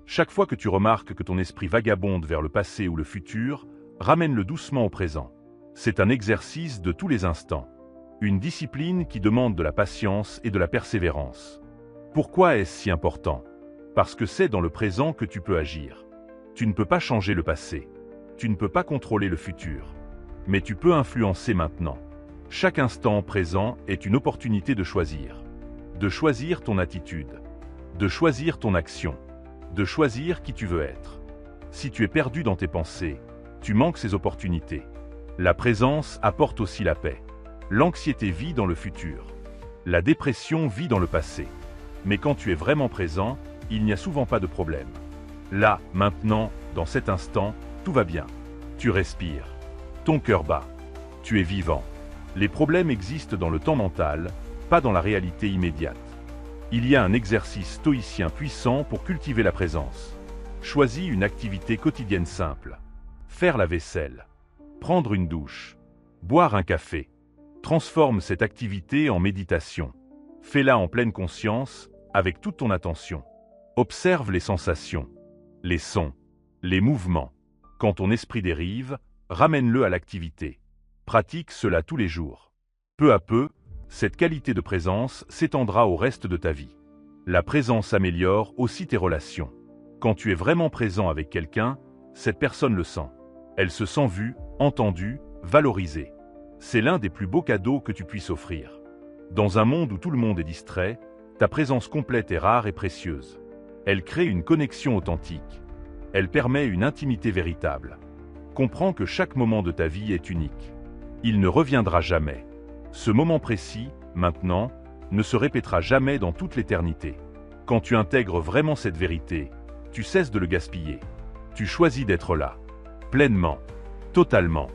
Chaque fois que tu remarques que ton esprit vagabonde vers le passé ou le futur, ramène-le doucement au présent. C'est un exercice de tous les instants. Une discipline qui demande de la patience et de la persévérance. Pourquoi est-ce si important? Parce que c'est dans le présent que tu peux agir. Tu ne peux pas changer le passé. Tu ne peux pas contrôler le futur. Mais tu peux influencer maintenant. Chaque instant présent est une opportunité de choisir. De choisir ton attitude. De choisir ton action. De choisir qui tu veux être. Si tu es perdu dans tes pensées, tu manques ces opportunités. La présence apporte aussi la paix. L'anxiété vit dans le futur. La dépression vit dans le passé. Mais quand tu es vraiment présent, il n'y a souvent pas de problème. Là, maintenant, dans cet instant, tout va bien. Tu respires. Ton cœur bat. Tu es vivant. Les problèmes existent dans le temps mental, pas dans la réalité immédiate. Il y a un exercice stoïcien puissant pour cultiver la présence. Choisis une activité quotidienne simple. Faire la vaisselle. Prendre une douche. Boire un café. Transforme cette activité en méditation. Fais-la en pleine conscience, avec toute ton attention. Observe les sensations, les sons, les mouvements. Quand ton esprit dérive, ramène-le à l'activité. Pratique cela tous les jours. Peu à peu, cette qualité de présence s'étendra au reste de ta vie. La présence améliore aussi tes relations. Quand tu es vraiment présent avec quelqu'un, cette personne le sent. Elle se sent vue, entendue, valorisée. C'est l'un des plus beaux cadeaux que tu puisses offrir. Dans un monde où tout le monde est distrait, ta présence complète est rare et précieuse. Elle crée une connexion authentique. Elle permet une intimité véritable. Comprends que chaque moment de ta vie est unique. Il ne reviendra jamais. Ce moment précis, maintenant, ne se répétera jamais dans toute l'éternité. Quand tu intègres vraiment cette vérité, tu cesses de le gaspiller. Tu choisis d'être là, pleinement, totalement.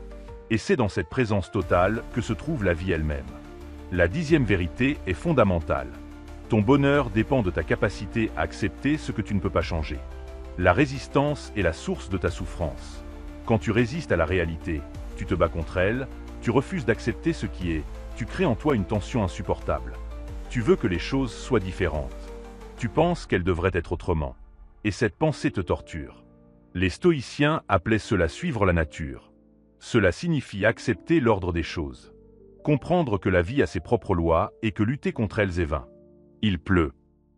Et c'est dans cette présence totale que se trouve la vie elle-même. La 10e vérité est fondamentale. Ton bonheur dépend de ta capacité à accepter ce que tu ne peux pas changer. La résistance est la source de ta souffrance. Quand tu résistes à la réalité, tu te bats contre elle, tu refuses d'accepter ce qui est, tu crées en toi une tension insupportable. Tu veux que les choses soient différentes. Tu penses qu'elles devraient être autrement. Et cette pensée te torture. Les stoïciens appelaient cela suivre la nature. Cela signifie accepter l'ordre des choses. Comprendre que la vie a ses propres lois et que lutter contre elles est vain. Il pleut.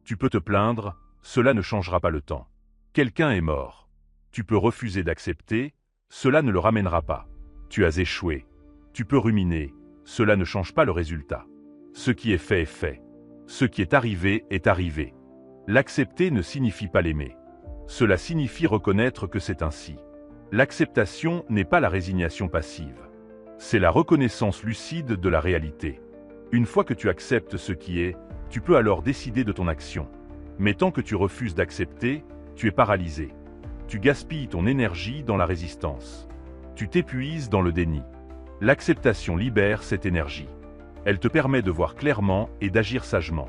Tu peux te plaindre, cela ne changera pas le temps. Quelqu'un est mort. Tu peux refuser d'accepter, cela ne le ramènera pas. Tu as échoué. Tu peux ruminer, cela ne change pas le résultat. Ce qui est fait est fait. Ce qui est arrivé est arrivé. L'accepter ne signifie pas l'aimer. Cela signifie reconnaître que c'est ainsi. L'acceptation n'est pas la résignation passive. C'est la reconnaissance lucide de la réalité. Une fois que tu acceptes ce qui est, tu peux alors décider de ton action. Mais tant que tu refuses d'accepter, tu es paralysé. Tu gaspilles ton énergie dans la résistance. Tu t'épuises dans le déni. L'acceptation libère cette énergie. Elle te permet de voir clairement et d'agir sagement.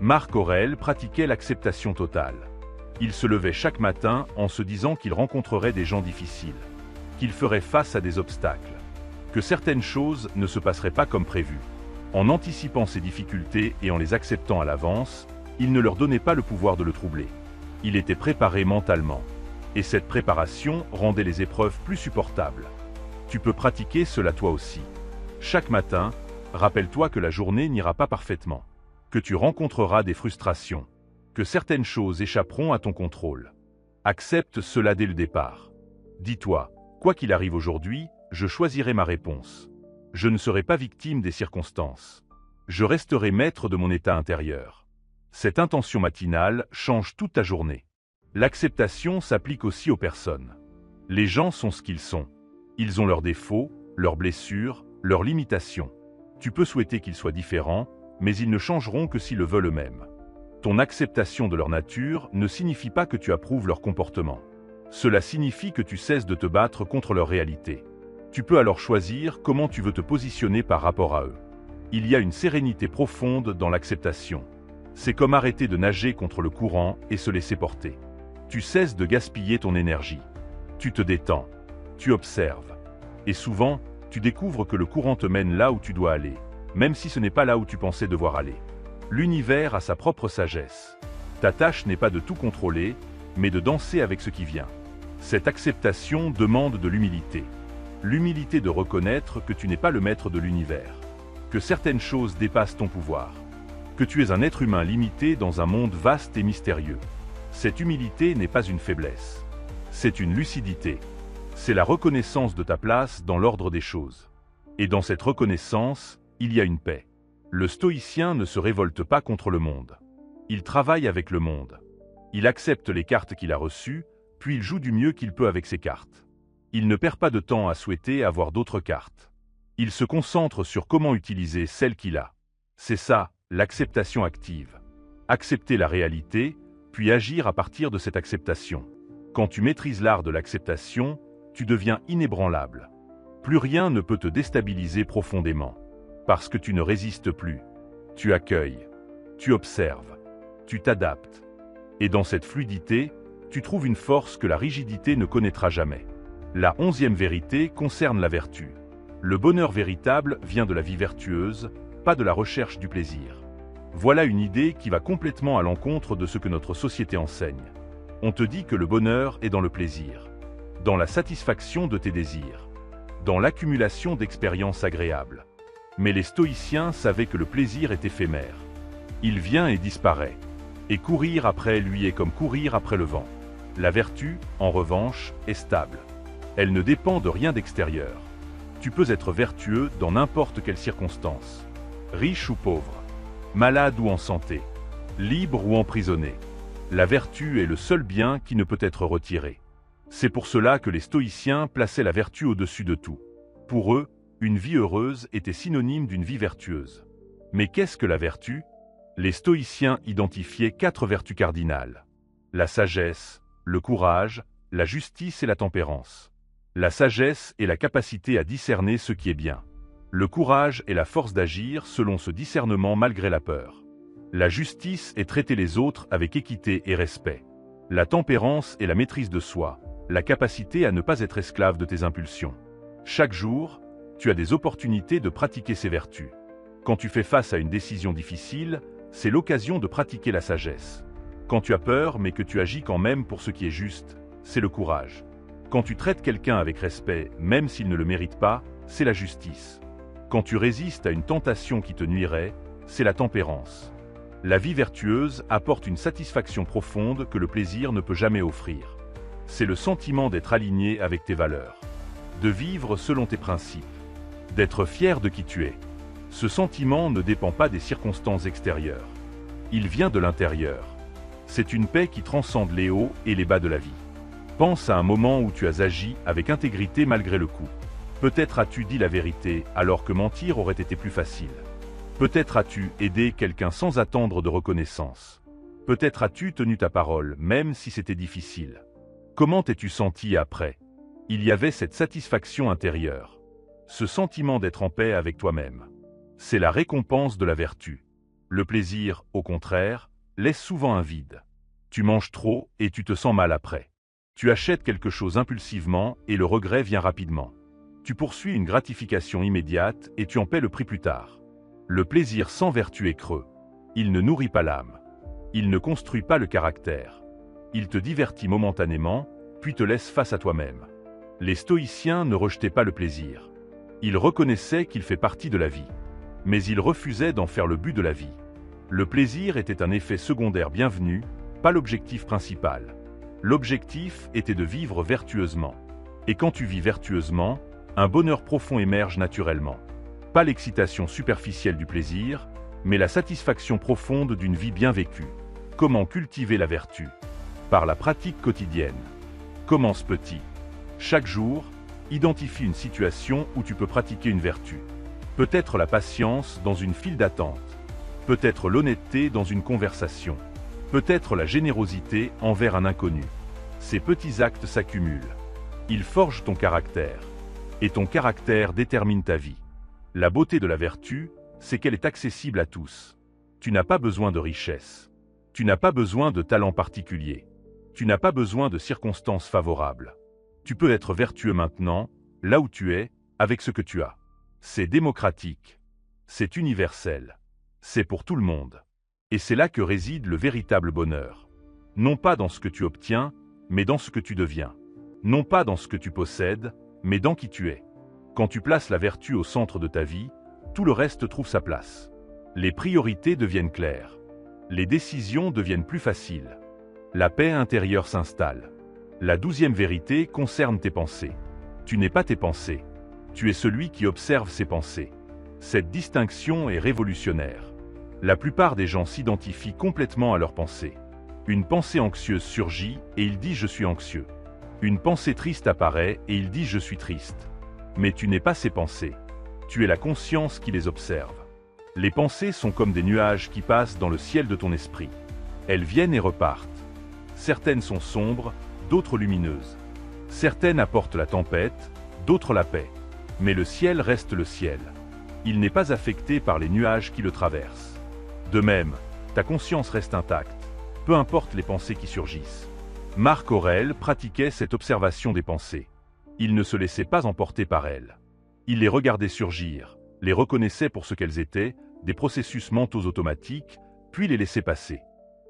Marc Aurèle pratiquait l'acceptation totale. Il se levait chaque matin en se disant qu'il rencontrerait des gens difficiles, qu'il ferait face à des obstacles, que certaines choses ne se passeraient pas comme prévu. En anticipant ces difficultés et en les acceptant à l'avance, il ne leur donnait pas le pouvoir de le troubler. Il était préparé mentalement. Et cette préparation rendait les épreuves plus supportables. Tu peux pratiquer cela toi aussi. Chaque matin, rappelle-toi que la journée n'ira pas parfaitement, que tu rencontreras des frustrations, que certaines choses échapperont à ton contrôle. Accepte cela dès le départ. Dis-toi, quoi qu'il arrive aujourd'hui, je choisirai ma réponse. Je ne serai pas victime des circonstances. Je resterai maître de mon état intérieur. Cette intention matinale change toute ta journée. L'acceptation s'applique aussi aux personnes. Les gens sont ce qu'ils sont. Ils ont leurs défauts, leurs blessures, leurs limitations. Tu peux souhaiter qu'ils soient différents, mais ils ne changeront que s'ils le veulent eux-mêmes. Ton acceptation de leur nature ne signifie pas que tu approuves leur comportement. Cela signifie que tu cesses de te battre contre leur réalité. Tu peux alors choisir comment tu veux te positionner par rapport à eux. Il y a une sérénité profonde dans l'acceptation. C'est comme arrêter de nager contre le courant et se laisser porter. Tu cesses de gaspiller ton énergie. Tu te détends. Tu observes. Et souvent, tu découvres que le courant te mène là où tu dois aller, même si ce n'est pas là où tu pensais devoir aller. L'univers a sa propre sagesse. Ta tâche n'est pas de tout contrôler, mais de danser avec ce qui vient. Cette acceptation demande de l'humilité. L'humilité de reconnaître que tu n'es pas le maître de l'univers, que certaines choses dépassent ton pouvoir, que tu es un être humain limité dans un monde vaste et mystérieux. Cette humilité n'est pas une faiblesse. C'est une lucidité. C'est la reconnaissance de ta place dans l'ordre des choses. Et dans cette reconnaissance, il y a une paix. Le stoïcien ne se révolte pas contre le monde. Il travaille avec le monde. Il accepte les cartes qu'il a reçues, puis il joue du mieux qu'il peut avec ces cartes. Il ne perd pas de temps à souhaiter avoir d'autres cartes. Il se concentre sur comment utiliser celles qu'il a. C'est ça, l'acceptation active. Accepter la réalité, puis agir à partir de cette acceptation. Quand tu maîtrises l'art de l'acceptation, tu deviens inébranlable. Plus rien ne peut te déstabiliser profondément. Parce que tu ne résistes plus. Tu accueilles. Tu observes. Tu t'adaptes. Et dans cette fluidité, tu trouves une force que la rigidité ne connaîtra jamais. La 11e vérité concerne la vertu. Le bonheur véritable vient de la vie vertueuse, pas de la recherche du plaisir. Voilà une idée qui va complètement à l'encontre de ce que notre société enseigne. On te dit que le bonheur est dans le plaisir, dans la satisfaction de tes désirs, dans l'accumulation d'expériences agréables. Mais les stoïciens savaient que le plaisir est éphémère. Il vient et disparaît. Et courir après lui est comme courir après le vent. La vertu, en revanche, est stable. Elle ne dépend de rien d'extérieur. Tu peux être vertueux dans n'importe quelle circonstance. Riche ou pauvre, malade ou en santé, libre ou emprisonné. La vertu est le seul bien qui ne peut être retiré. C'est pour cela que les stoïciens plaçaient la vertu au-dessus de tout. Pour eux, une vie heureuse était synonyme d'une vie vertueuse. Mais qu'est-ce que la vertu? Les stoïciens identifiaient 4 vertus cardinales. La sagesse, le courage, la justice et la tempérance. La sagesse est la capacité à discerner ce qui est bien. Le courage est la force d'agir selon ce discernement malgré la peur. La justice est traiter les autres avec équité et respect. La tempérance est la maîtrise de soi, la capacité à ne pas être esclave de tes impulsions. Chaque jour, tu as des opportunités de pratiquer ces vertus. Quand tu fais face à une décision difficile, c'est l'occasion de pratiquer la sagesse. Quand tu as peur mais que tu agis quand même pour ce qui est juste, c'est le courage. Quand tu traites quelqu'un avec respect, même s'il ne le mérite pas, c'est la justice. Quand tu résistes à une tentation qui te nuirait, c'est la tempérance. La vie vertueuse apporte une satisfaction profonde que le plaisir ne peut jamais offrir. C'est le sentiment d'être aligné avec tes valeurs, de vivre selon tes principes, d'être fier de qui tu es. Ce sentiment ne dépend pas des circonstances extérieures. Il vient de l'intérieur. C'est une paix qui transcende les hauts et les bas de la vie. Pense à un moment où tu as agi avec intégrité malgré le coup. Peut-être as-tu dit la vérité alors que mentir aurait été plus facile. Peut-être as-tu aidé quelqu'un sans attendre de reconnaissance. Peut-être as-tu tenu ta parole même si c'était difficile. Comment t'es-tu senti après? Il y avait cette satisfaction intérieure. Ce sentiment d'être en paix avec toi-même. C'est la récompense de la vertu. Le plaisir, au contraire, laisse souvent un vide. Tu manges trop et tu te sens mal après. Tu achètes quelque chose impulsivement et le regret vient rapidement. Tu poursuis une gratification immédiate et tu en paies le prix plus tard. Le plaisir sans vertu est creux. Il ne nourrit pas l'âme. Il ne construit pas le caractère. Il te divertit momentanément, puis te laisse face à toi-même. Les stoïciens ne rejetaient pas le plaisir. Ils reconnaissaient qu'il fait partie de la vie. Mais ils refusaient d'en faire le but de la vie. Le plaisir était un effet secondaire bienvenu, pas l'objectif principal. L'objectif était de vivre vertueusement. Et quand tu vis vertueusement, un bonheur profond émerge naturellement. Pas l'excitation superficielle du plaisir, mais la satisfaction profonde d'une vie bien vécue. Comment cultiver la vertu? Par la pratique quotidienne. Commence petit. Chaque jour, identifie une situation où tu peux pratiquer une vertu. Peut-être la patience dans une file d'attente. Peut-être l'honnêteté dans une conversation. Peut-être la générosité envers un inconnu. Ces petits actes s'accumulent. Ils forgent ton caractère. Et ton caractère détermine ta vie. La beauté de la vertu, c'est qu'elle est accessible à tous. Tu n'as pas besoin de richesse. Tu n'as pas besoin de talent particulier. Tu n'as pas besoin de circonstances favorables. Tu peux être vertueux maintenant, là où tu es, avec ce que tu as. C'est démocratique. C'est universel. C'est pour tout le monde. Et c'est là que réside le véritable bonheur. Non pas dans ce que tu obtiens, mais dans ce que tu deviens. Non pas dans ce que tu possèdes, mais dans qui tu es. Quand tu places la vertu au centre de ta vie, tout le reste trouve sa place. Les priorités deviennent claires. Les décisions deviennent plus faciles. La paix intérieure s'installe. La 12e vérité concerne tes pensées. Tu n'es pas tes pensées. Tu es celui qui observe ses pensées. Cette distinction est révolutionnaire. La plupart des gens s'identifient complètement à leurs pensées. Une pensée anxieuse surgit et il dit « je suis anxieux ». Une pensée triste apparaît et il dit « je suis triste ». Mais tu n'es pas ces pensées. Tu es la conscience qui les observe. Les pensées sont comme des nuages qui passent dans le ciel de ton esprit. Elles viennent et repartent. Certaines sont sombres, d'autres lumineuses. Certaines apportent la tempête, d'autres la paix. Mais le ciel reste le ciel. Il n'est pas affecté par les nuages qui le traversent. De même, ta conscience reste intacte, peu importe les pensées qui surgissent. Marc Aurèle pratiquait cette observation des pensées. Il ne se laissait pas emporter par elles. Il les regardait surgir, les reconnaissait pour ce qu'elles étaient, des processus mentaux automatiques, puis les laissait passer.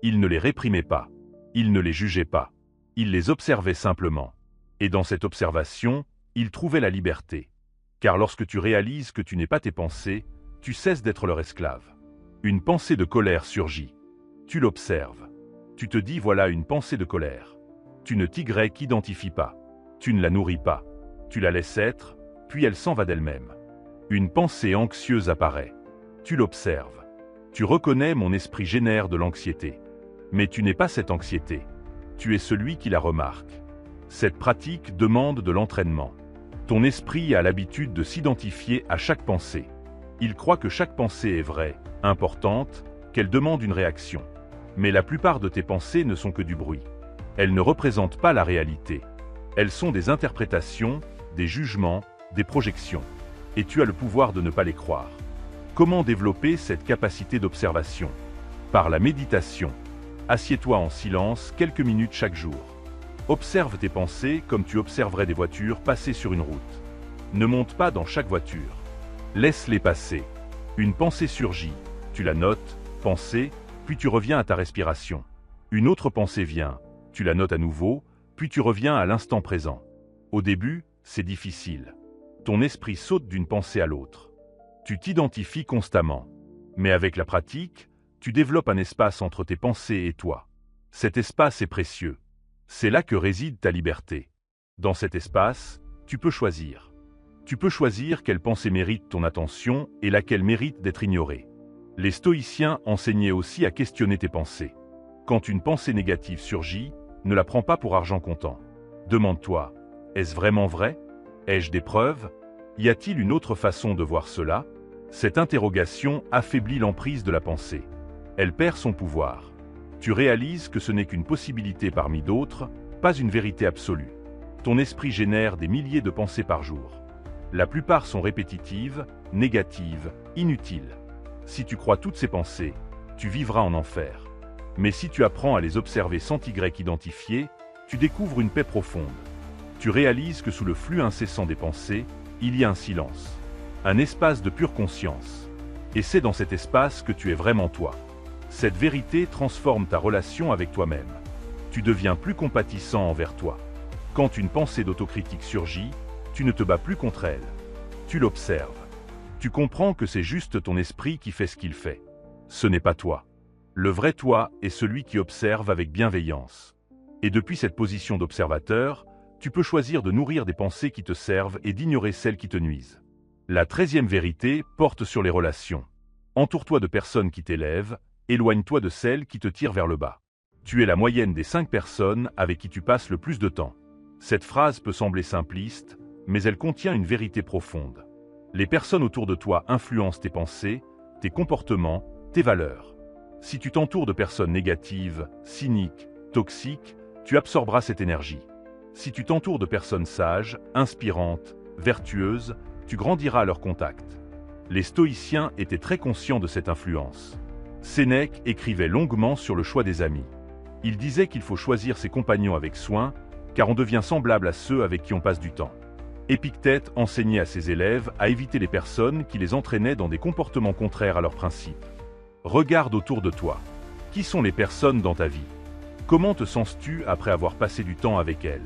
Il ne les réprimait pas. Il ne les jugeait pas. Il les observait simplement. Et dans cette observation, il trouvait la liberté. Car lorsque tu réalises que tu n'es pas tes pensées, tu cesses d'être leur esclave. Une pensée de colère surgit. Tu l'observes. Tu te dis voilà une pensée de colère. Tu ne t'identifie pas. Tu ne la nourris pas. Tu la laisses être, puis elle s'en va d'elle-même. Une pensée anxieuse apparaît. Tu l'observes. Tu reconnais mon esprit génère de l'anxiété. Mais tu n'es pas cette anxiété. Tu es celui qui la remarque. Cette pratique demande de l'entraînement. Ton esprit a l'habitude de s'identifier à chaque pensée. Il croit que chaque pensée est vraie, importante, qu'elle demande une réaction. Mais la plupart de tes pensées ne sont que du bruit. Elles ne représentent pas la réalité. Elles sont des interprétations, des jugements, des projections. Et tu as le pouvoir de ne pas les croire. Comment développer cette capacité d'observation? Par la méditation. Assieds-toi en silence quelques minutes chaque jour. Observe tes pensées comme tu observerais des voitures passer sur une route. Ne monte pas dans chaque voiture. Laisse-les passer. Une pensée surgit. Tu la notes, pensée, puis tu reviens à ta respiration. Une autre pensée vient. Tu la notes à nouveau, puis tu reviens à l'instant présent. Au début, c'est difficile. Ton esprit saute d'une pensée à l'autre. Tu t'identifies constamment. Mais avec la pratique, tu développes un espace entre tes pensées et toi. Cet espace est précieux. C'est là que réside ta liberté. Dans cet espace, tu peux choisir. Tu peux choisir quelle pensée mérite ton attention et laquelle mérite d'être ignorée. Les stoïciens enseignaient aussi à questionner tes pensées. Quand une pensée négative surgit, ne la prends pas pour argent comptant. Demande-toi, est-ce vraiment vrai? Ai-je des preuves? Y a-t-il une autre façon de voir cela? Cette interrogation affaiblit l'emprise de la pensée. Elle perd son pouvoir. Tu réalises que ce n'est qu'une possibilité parmi d'autres, pas une vérité absolue. Ton esprit génère des milliers de pensées par jour. La plupart sont répétitives, négatives, inutiles. Si tu crois toutes ces pensées, tu vivras en enfer. Mais si tu apprends à les observer sans t'identifier, tu découvres une paix profonde. Tu réalises que sous le flux incessant des pensées, il y a un silence, un espace de pure conscience. Et c'est dans cet espace que tu es vraiment toi. Cette vérité transforme ta relation avec toi-même. Tu deviens plus compatissant envers toi. Quand une pensée d'autocritique surgit, tu ne te bats plus contre elle. Tu l'observes. Tu comprends que c'est juste ton esprit qui fait ce qu'il fait. Ce n'est pas toi. Le vrai toi est celui qui observe avec bienveillance. Et depuis cette position d'observateur, tu peux choisir de nourrir des pensées qui te servent et d'ignorer celles qui te nuisent. La 13e vérité porte sur les relations. Entoure-toi de personnes qui t'élèvent, éloigne-toi de celles qui te tirent vers le bas. Tu es la moyenne des 5 personnes avec qui tu passes le plus de temps. Cette phrase peut sembler simpliste, mais elle contient une vérité profonde. Les personnes autour de toi influencent tes pensées, tes comportements, tes valeurs. Si tu t'entoures de personnes négatives, cyniques, toxiques, tu absorberas cette énergie. Si tu t'entoures de personnes sages, inspirantes, vertueuses, tu grandiras à leur contact. Les stoïciens étaient très conscients de cette influence. Sénèque écrivait longuement sur le choix des amis. Il disait qu'il faut choisir ses compagnons avec soin, car on devient semblable à ceux avec qui on passe du temps. Épictète enseignait à ses élèves à éviter les personnes qui les entraînaient dans des comportements contraires à leurs principes. Regarde autour de toi. Qui sont les personnes dans ta vie? Comment te sens-tu après avoir passé du temps avec elles?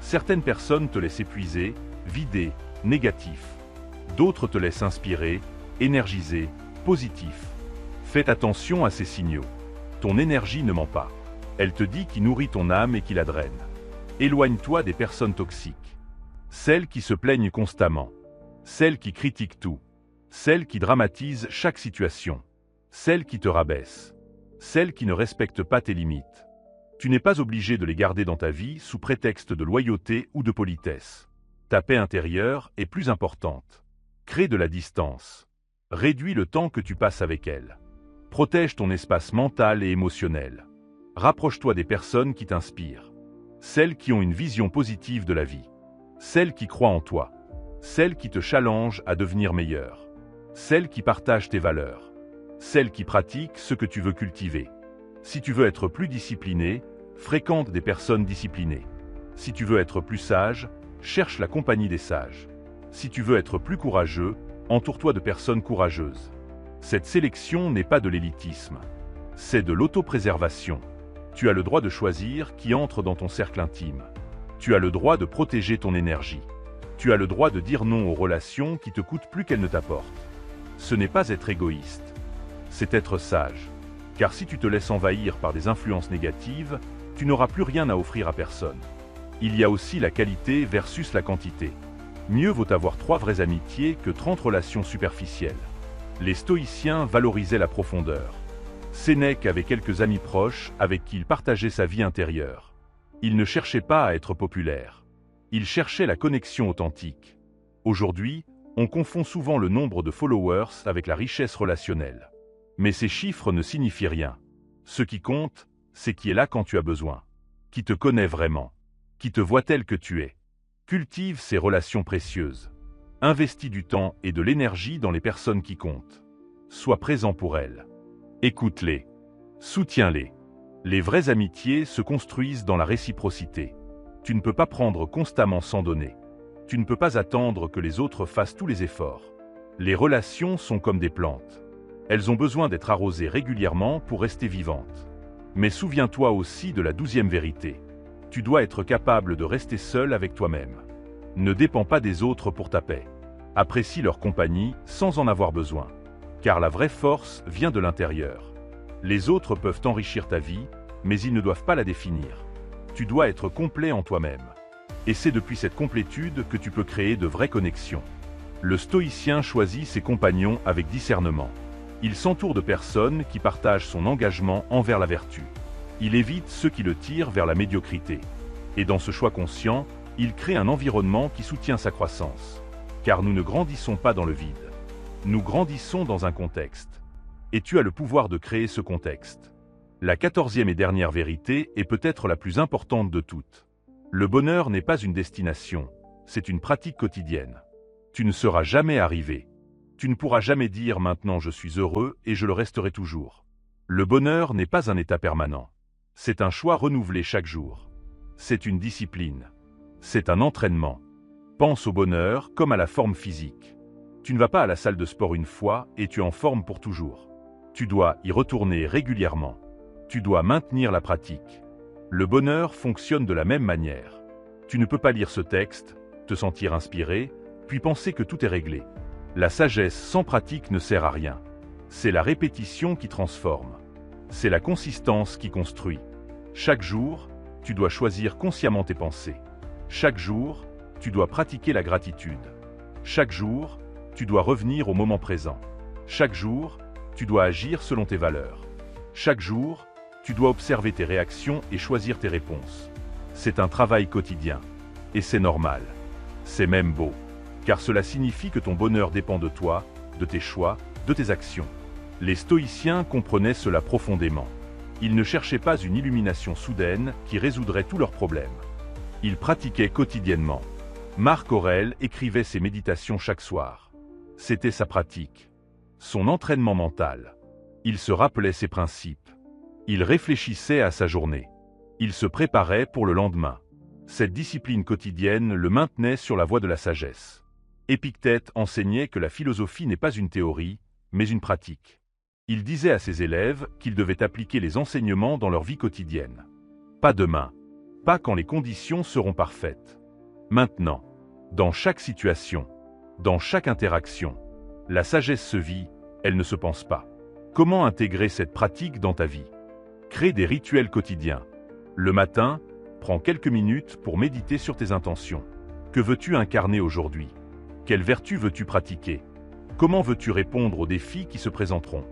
Certaines personnes te laissent épuisé, vidé, négatif. D'autres te laissent inspiré, énergisé, positif. Fais attention à ces signaux. Ton énergie ne ment pas. Elle te dit qui nourrit ton âme et qui la draine. Éloigne-toi des personnes toxiques. Celles qui se plaignent constamment. Celles qui critiquent tout. Celles qui dramatisent chaque situation. Celles qui te rabaissent. Celles qui ne respectent pas tes limites. Tu n'es pas obligé de les garder dans ta vie sous prétexte de loyauté ou de politesse. Ta paix intérieure est plus importante. Crée de la distance. Réduis le temps que tu passes avec elles. Protège ton espace mental et émotionnel. Rapproche-toi des personnes qui t'inspirent. Celles qui ont une vision positive de la vie. Celles qui croient en toi. Celles qui te challengent à devenir meilleur. Celles qui partagent tes valeurs. Celles qui pratiquent ce que tu veux cultiver. Si tu veux être plus discipliné, fréquente des personnes disciplinées. Si tu veux être plus sage, cherche la compagnie des sages. Si tu veux être plus courageux, entoure-toi de personnes courageuses. Cette sélection n'est pas de l'élitisme. C'est de l'autopréservation. Tu as le droit de choisir qui entre dans ton cercle intime. Tu as le droit de protéger ton énergie. Tu as le droit de dire non aux relations qui te coûtent plus qu'elles ne t'apportent. Ce n'est pas être égoïste. C'est être sage. Car si tu te laisses envahir par des influences négatives, tu n'auras plus rien à offrir à personne. Il y a aussi la qualité versus la quantité. Mieux vaut avoir 3 vraies amitiés que 30 relations superficielles. Les stoïciens valorisaient la profondeur. Sénèque avait quelques amis proches avec qui il partageait sa vie intérieure. Il ne cherchait pas à être populaire. Il cherchait la connexion authentique. Aujourd'hui, on confond souvent le nombre de followers avec la richesse relationnelle. Mais ces chiffres ne signifient rien. Ce qui compte, c'est qui est là quand tu as besoin. Qui te connaît vraiment. Qui te voit tel que tu es. Cultive ces relations précieuses. Investis du temps et de l'énergie dans les personnes qui comptent. Sois présent pour elles. Écoute-les. Soutiens-les. Les vraies amitiés se construisent dans la réciprocité. Tu ne peux pas prendre constamment sans donner. Tu ne peux pas attendre que les autres fassent tous les efforts. Les relations sont comme des plantes. Elles ont besoin d'être arrosées régulièrement pour rester vivantes. Mais souviens-toi aussi de la 12e vérité. Tu dois être capable de rester seul avec toi-même. Ne dépends pas des autres pour ta paix. Apprécie leur compagnie sans en avoir besoin. Car la vraie force vient de l'intérieur. Les autres peuvent enrichir ta vie, mais ils ne doivent pas la définir. Tu dois être complet en toi-même. Et c'est depuis cette complétude que tu peux créer de vraies connexions. Le stoïcien choisit ses compagnons avec discernement. Il s'entoure de personnes qui partagent son engagement envers la vertu. Il évite ceux qui le tirent vers la médiocrité. Et dans ce choix conscient, il crée un environnement qui soutient sa croissance. Car nous ne grandissons pas dans le vide. Nous grandissons dans un contexte. Et tu as le pouvoir de créer ce contexte. La 14e et dernière vérité est peut-être la plus importante de toutes. Le bonheur n'est pas une destination, c'est une pratique quotidienne. Tu ne seras jamais arrivé. Tu ne pourras jamais dire « maintenant je suis heureux et je le resterai toujours ». Le bonheur n'est pas un état permanent. C'est un choix renouvelé chaque jour. C'est une discipline. C'est un entraînement. Pense au bonheur comme à la forme physique. Tu ne vas pas à la salle de sport une fois et tu es en forme pour toujours. Tu dois y retourner régulièrement. Tu dois maintenir la pratique. Le bonheur fonctionne de la même manière. Tu ne peux pas lire ce texte, te sentir inspiré, puis penser que tout est réglé. La sagesse sans pratique ne sert à rien. C'est la répétition qui transforme. C'est la consistance qui construit. Chaque jour, tu dois choisir consciemment tes pensées. Chaque jour, tu dois pratiquer la gratitude. Chaque jour, tu dois revenir au moment présent. Chaque jour, tu dois agir selon tes valeurs. Chaque jour, tu dois observer tes réactions et choisir tes réponses. C'est un travail quotidien. Et c'est normal. C'est même beau. Car cela signifie que ton bonheur dépend de toi, de tes choix, de tes actions. Les stoïciens comprenaient cela profondément. Ils ne cherchaient pas une illumination soudaine qui résoudrait tous leurs problèmes. Ils pratiquaient quotidiennement. Marc Aurèle écrivait ses méditations chaque soir. C'était sa pratique. Son entraînement mental. Il se rappelait ses principes. Il réfléchissait à sa journée. Il se préparait pour le lendemain. Cette discipline quotidienne le maintenait sur la voie de la sagesse. Épictète enseignait que la philosophie n'est pas une théorie, mais une pratique. Il disait à ses élèves qu'ils devaient appliquer les enseignements dans leur vie quotidienne. Pas demain, pas quand les conditions seront parfaites. Maintenant, dans chaque situation, dans chaque interaction, la sagesse se vit, elle ne se pense pas. Comment intégrer cette pratique dans ta vie ? Crée des rituels quotidiens. Le matin, prends quelques minutes pour méditer sur tes intentions. Que veux-tu incarner aujourd'hui ? Quelle vertu veux-tu pratiquer ? Comment veux-tu répondre aux défis qui se présenteront ?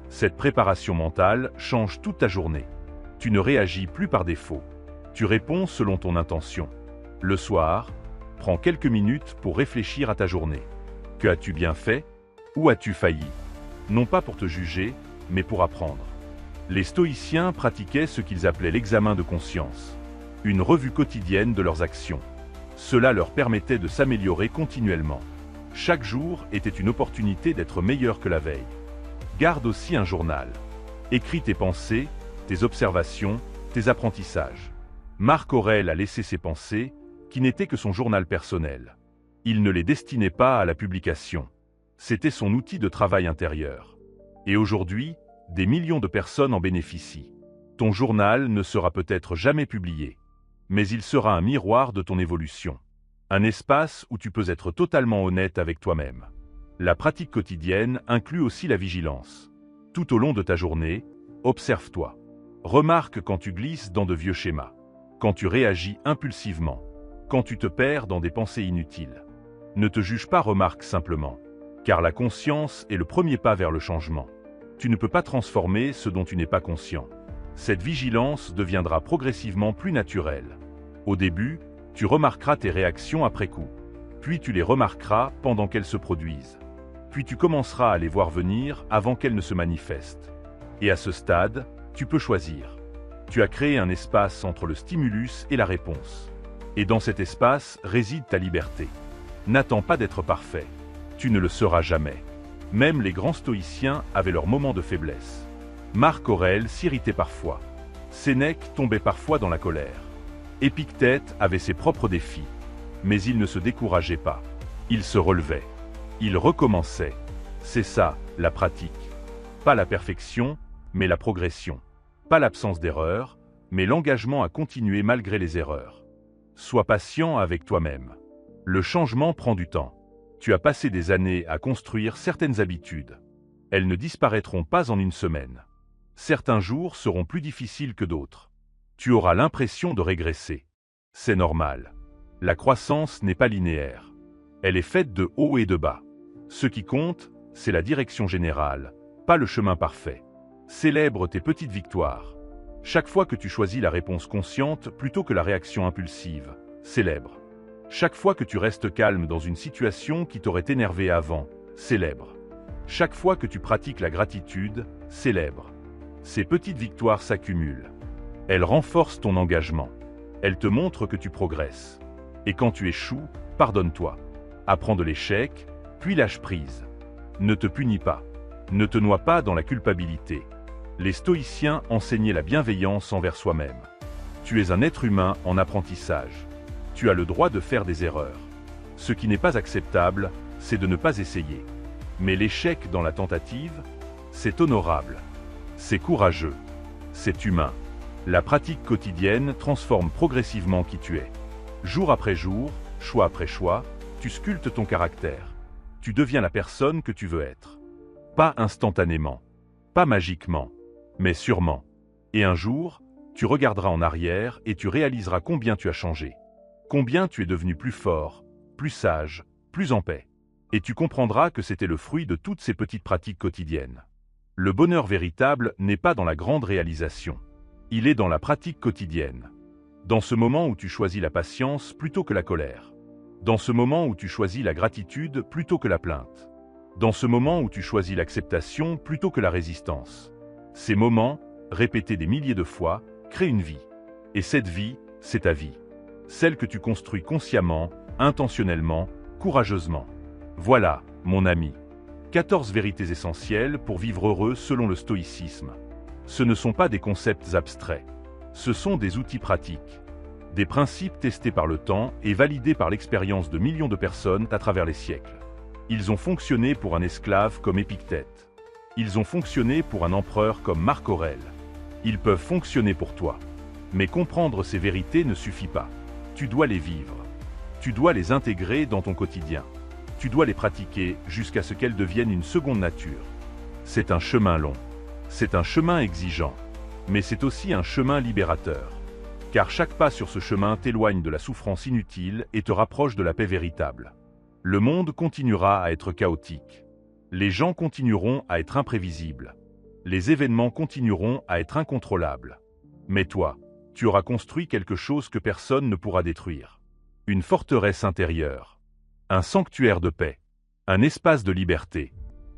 Cette préparation mentale change toute ta journée. Tu ne réagis plus par défaut. Tu réponds selon ton intention. Le soir, prends quelques minutes pour réfléchir à ta journée. Que as-tu bien fait ? Où as-tu failli ? Non pas pour te juger, mais pour apprendre. Les stoïciens pratiquaient ce qu'ils appelaient l'examen de conscience, une revue quotidienne de leurs actions. Cela leur permettait de s'améliorer continuellement. Chaque jour était une opportunité d'être meilleur que la veille. Garde aussi un journal. Écris tes pensées, tes observations, tes apprentissages. Marc Aurèle a laissé ses pensées, qui n'étaient que son journal personnel. Il ne les destinait pas à la publication. C'était son outil de travail intérieur. Et aujourd'hui, des millions de personnes en bénéficient. Ton journal ne sera peut-être jamais publié, mais il sera un miroir de ton évolution. Un espace où tu peux être totalement honnête avec toi-même. La pratique quotidienne inclut aussi la vigilance. Tout au long de ta journée, observe-toi. Remarque quand tu glisses dans de vieux schémas, quand tu réagis impulsivement, quand tu te perds dans des pensées inutiles. Ne te juge pas, remarque simplement, car la conscience est le premier pas vers le changement. Tu ne peux pas transformer ce dont tu n'es pas conscient. Cette vigilance deviendra progressivement plus naturelle. Au début, tu remarqueras tes réactions après coup. Puis tu les remarqueras pendant qu'elles se produisent. Puis tu commenceras à les voir venir avant qu'elles ne se manifestent. Et à ce stade, tu peux choisir. Tu as créé un espace entre le stimulus et la réponse. Et dans cet espace réside ta liberté. N'attends pas d'être parfait. Tu ne le seras jamais. Même les grands stoïciens avaient leurs moments de faiblesse. Marc Aurèle s'irritait parfois. Sénèque tombait parfois dans la colère. Épictète avait ses propres défis. Mais il ne se décourageait pas. Il se relevait. Il recommençait. C'est ça, la pratique. Pas la perfection, mais la progression. Pas l'absence d'erreur, mais l'engagement à continuer malgré les erreurs. Sois patient avec toi-même. Le changement prend du temps. Tu as passé des années à construire certaines habitudes. Elles ne disparaîtront pas en une semaine. Certains jours seront plus difficiles que d'autres. Tu auras l'impression de régresser. C'est normal. La croissance n'est pas linéaire. Elle est faite de hauts et de bas. Ce qui compte, c'est la direction générale, pas le chemin parfait. Célèbre tes petites victoires. Chaque fois que tu choisis la réponse consciente plutôt que la réaction impulsive, célèbre. Chaque fois que tu restes calme dans une situation qui t'aurait énervé avant, célèbre. Chaque fois que tu pratiques la gratitude, célèbre. Ces petites victoires s'accumulent. Elles renforcent ton engagement. Elles te montrent que tu progresses. Et quand tu échoues, pardonne-toi. Apprends de l'échec, puis lâche prise. Ne te punis pas. Ne te noie pas dans la culpabilité. Les stoïciens enseignaient la bienveillance envers soi-même. Tu es un être humain en apprentissage. Tu as le droit de faire des erreurs. Ce qui n'est pas acceptable, c'est de ne pas essayer. Mais l'échec dans la tentative, c'est honorable. C'est courageux. C'est humain. La pratique quotidienne transforme progressivement qui tu es. Jour après jour, choix après choix, tu sculptes ton caractère. Tu deviens la personne que tu veux être. Pas instantanément, pas magiquement, mais sûrement. Et un jour, tu regarderas en arrière et tu réaliseras combien tu as changé. Combien tu es devenu plus fort, plus sage, plus en paix. Et tu comprendras que c'était le fruit de toutes ces petites pratiques quotidiennes. Le bonheur véritable n'est pas dans la grande réalisation. Il est dans la pratique quotidienne. Dans ce moment où tu choisis la patience plutôt que la colère. Dans ce moment où tu choisis la gratitude plutôt que la plainte. Dans ce moment où tu choisis l'acceptation plutôt que la résistance. Ces moments, répétés des milliers de fois, créent une vie. Et cette vie, c'est ta vie. Celle que tu construis consciemment, intentionnellement, courageusement. Voilà, mon ami. 14 vérités essentielles pour vivre heureux selon le stoïcisme. Ce ne sont pas des concepts abstraits. Ce sont des outils pratiques. Des principes testés par le temps et validés par l'expérience de millions de personnes à travers les siècles. Ils ont fonctionné pour un esclave comme Épictète. Ils ont fonctionné pour un empereur comme Marc Aurèle. Ils peuvent fonctionner pour toi. Mais comprendre ces vérités ne suffit pas. Tu dois les vivre. Tu dois les intégrer dans ton quotidien. Tu dois les pratiquer jusqu'à ce qu'elles deviennent une seconde nature. C'est un chemin long. C'est un chemin exigeant. Mais c'est aussi un chemin libérateur. Car chaque pas sur ce chemin t'éloigne de la souffrance inutile et te rapproche de la paix véritable. Le monde continuera à être chaotique. Les gens continueront à être imprévisibles. Les événements continueront à être incontrôlables. Mais toi, tu auras construit quelque chose que personne ne pourra détruire. Une forteresse intérieure. Un sanctuaire de paix. Un espace de liberté.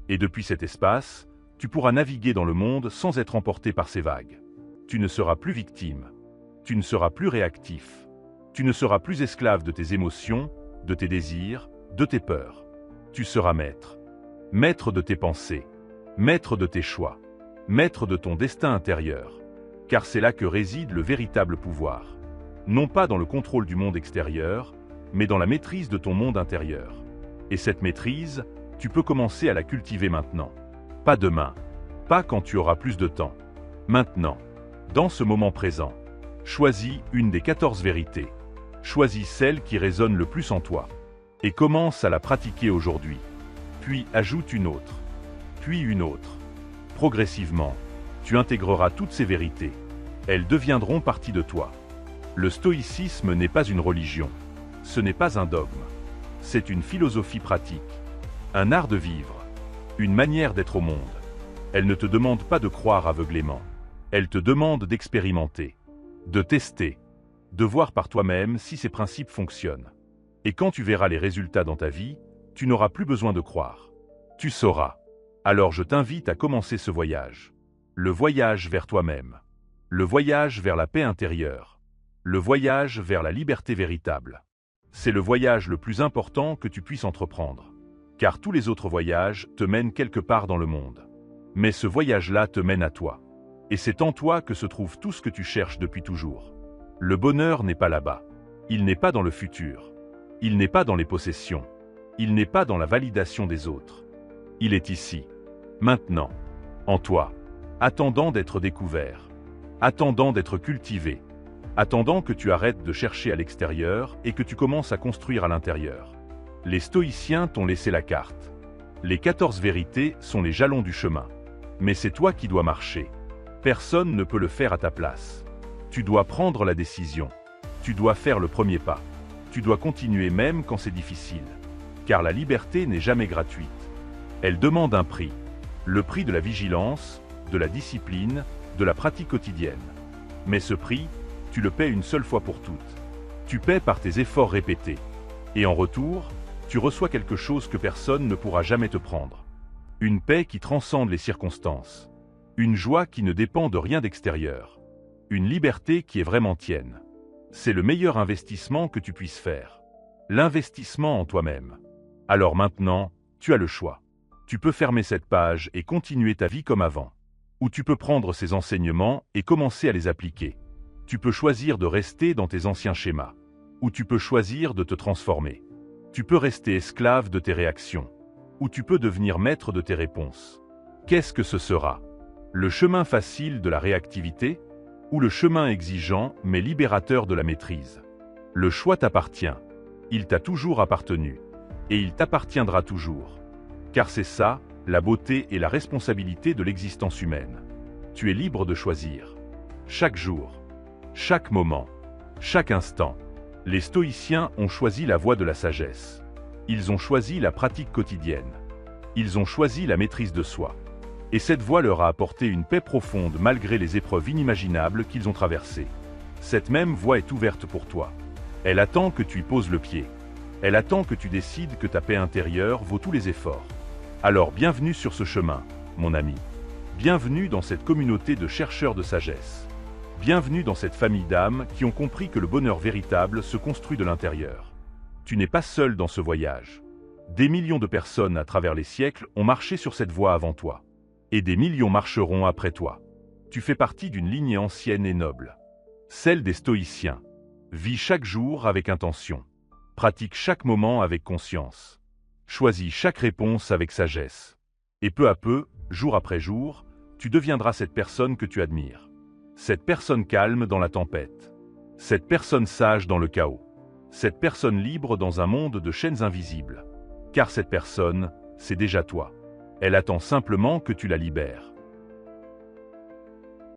Et depuis cet espace, tu pourras naviguer dans le monde sans être emporté par ces vagues. Tu ne seras plus victime. Tu ne seras plus réactif. Tu ne seras plus esclave de tes émotions, de tes désirs, de tes peurs. Tu seras maître. Maître de tes pensées. Maître de tes choix. Maître de ton destin intérieur. Car c'est là que réside le véritable pouvoir. Non pas dans le contrôle du monde extérieur, mais dans la maîtrise de ton monde intérieur. Et cette maîtrise, tu peux commencer à la cultiver maintenant. Pas demain. Pas quand tu auras plus de temps. Maintenant. Dans ce moment présent. Choisis une des 14 vérités. Choisis celle qui résonne le plus en toi. Et commence à la pratiquer aujourd'hui. Puis ajoute une autre. Puis une autre. Progressivement, tu intégreras toutes ces vérités. Elles deviendront partie de toi. Le stoïcisme n'est pas une religion. Ce n'est pas un dogme. C'est une philosophie pratique. Un art de vivre. Une manière d'être au monde. Elle ne te demande pas de croire aveuglément. Elle te demande d'expérimenter. De tester. De voir par toi-même si ces principes fonctionnent. Et quand tu verras les résultats dans ta vie, tu n'auras plus besoin de croire. Tu sauras. Alors je t'invite à commencer ce voyage. Le voyage vers toi-même. Le voyage vers la paix intérieure. le voyage vers la liberté véritable. C'est le voyage le plus important que tu puisses entreprendre. Car tous les autres voyages te mènent quelque part dans le monde. Mais ce voyage-là te mène à toi. Et c'est en toi que se trouve tout ce que tu cherches depuis toujours. Le bonheur n'est pas là-bas. Il n'est pas dans le futur. Il n'est pas dans les possessions. Il n'est pas dans la validation des autres. Il est ici, maintenant, en toi, attendant d'être découvert, attendant d'être cultivé, attendant que tu arrêtes de chercher à l'extérieur et que tu commences à construire à l'intérieur. Les stoïciens t'ont laissé la carte. Les 14 vérités sont les jalons du chemin. Mais c'est toi qui dois marcher. Personne ne peut le faire à ta place. Tu dois prendre la décision. Tu dois faire le premier pas. Tu dois continuer même quand c'est difficile. Car la liberté n'est jamais gratuite. Elle demande un prix. Le prix de la vigilance, de la discipline, de la pratique quotidienne. Mais ce prix, tu le paies une seule fois pour toutes. Tu paies par tes efforts répétés. Et en retour, tu reçois quelque chose que personne ne pourra jamais te prendre. Une paix qui transcende les circonstances. Une joie qui ne dépend de rien d'extérieur. Une liberté qui est vraiment tienne. C'est le meilleur investissement que tu puisses faire. L'investissement en toi-même. Alors maintenant, tu as le choix. Tu peux fermer cette page et continuer ta vie comme avant. Ou tu peux prendre ces enseignements et commencer à les appliquer. Tu peux choisir de rester dans tes anciens schémas. Ou tu peux choisir de te transformer. Tu peux rester esclave de tes réactions. Ou tu peux devenir maître de tes réponses. Qu'est-ce que ce sera? Le chemin facile de la réactivité? Ou le chemin exigeant mais libérateur de la maîtrise? Le choix t'appartient. Il t'a toujours appartenu. Et il t'appartiendra toujours. Car c'est ça, la beauté et la responsabilité de l'existence humaine. Tu es libre de choisir. Chaque jour, chaque moment, chaque instant. Les stoïciens ont choisi la voie de la sagesse. Ils ont choisi la pratique quotidienne. Ils ont choisi la maîtrise de soi. Et cette voie leur a apporté une paix profonde malgré les épreuves inimaginables qu'ils ont traversées. Cette même voie est ouverte pour toi. Elle attend que tu y poses le pied. Elle attend que tu décides que ta paix intérieure vaut tous les efforts. Alors bienvenue sur ce chemin, mon ami. Bienvenue dans cette communauté de chercheurs de sagesse. Bienvenue dans cette famille d'âmes qui ont compris que le bonheur véritable se construit de l'intérieur. Tu n'es pas seul dans ce voyage. Des millions de personnes à travers les siècles ont marché sur cette voie avant toi. Et des millions marcheront après toi. Tu fais partie d'une lignée ancienne et noble. Celle des stoïciens. Vis chaque jour avec intention. Pratique chaque moment avec conscience. Choisis chaque réponse avec sagesse. Et peu à peu, jour après jour, tu deviendras cette personne que tu admires. Cette personne calme dans la tempête. Cette personne sage dans le chaos. Cette personne libre dans un monde de chaînes invisibles. Car cette personne, c'est déjà toi. Elle attend simplement que tu la libères.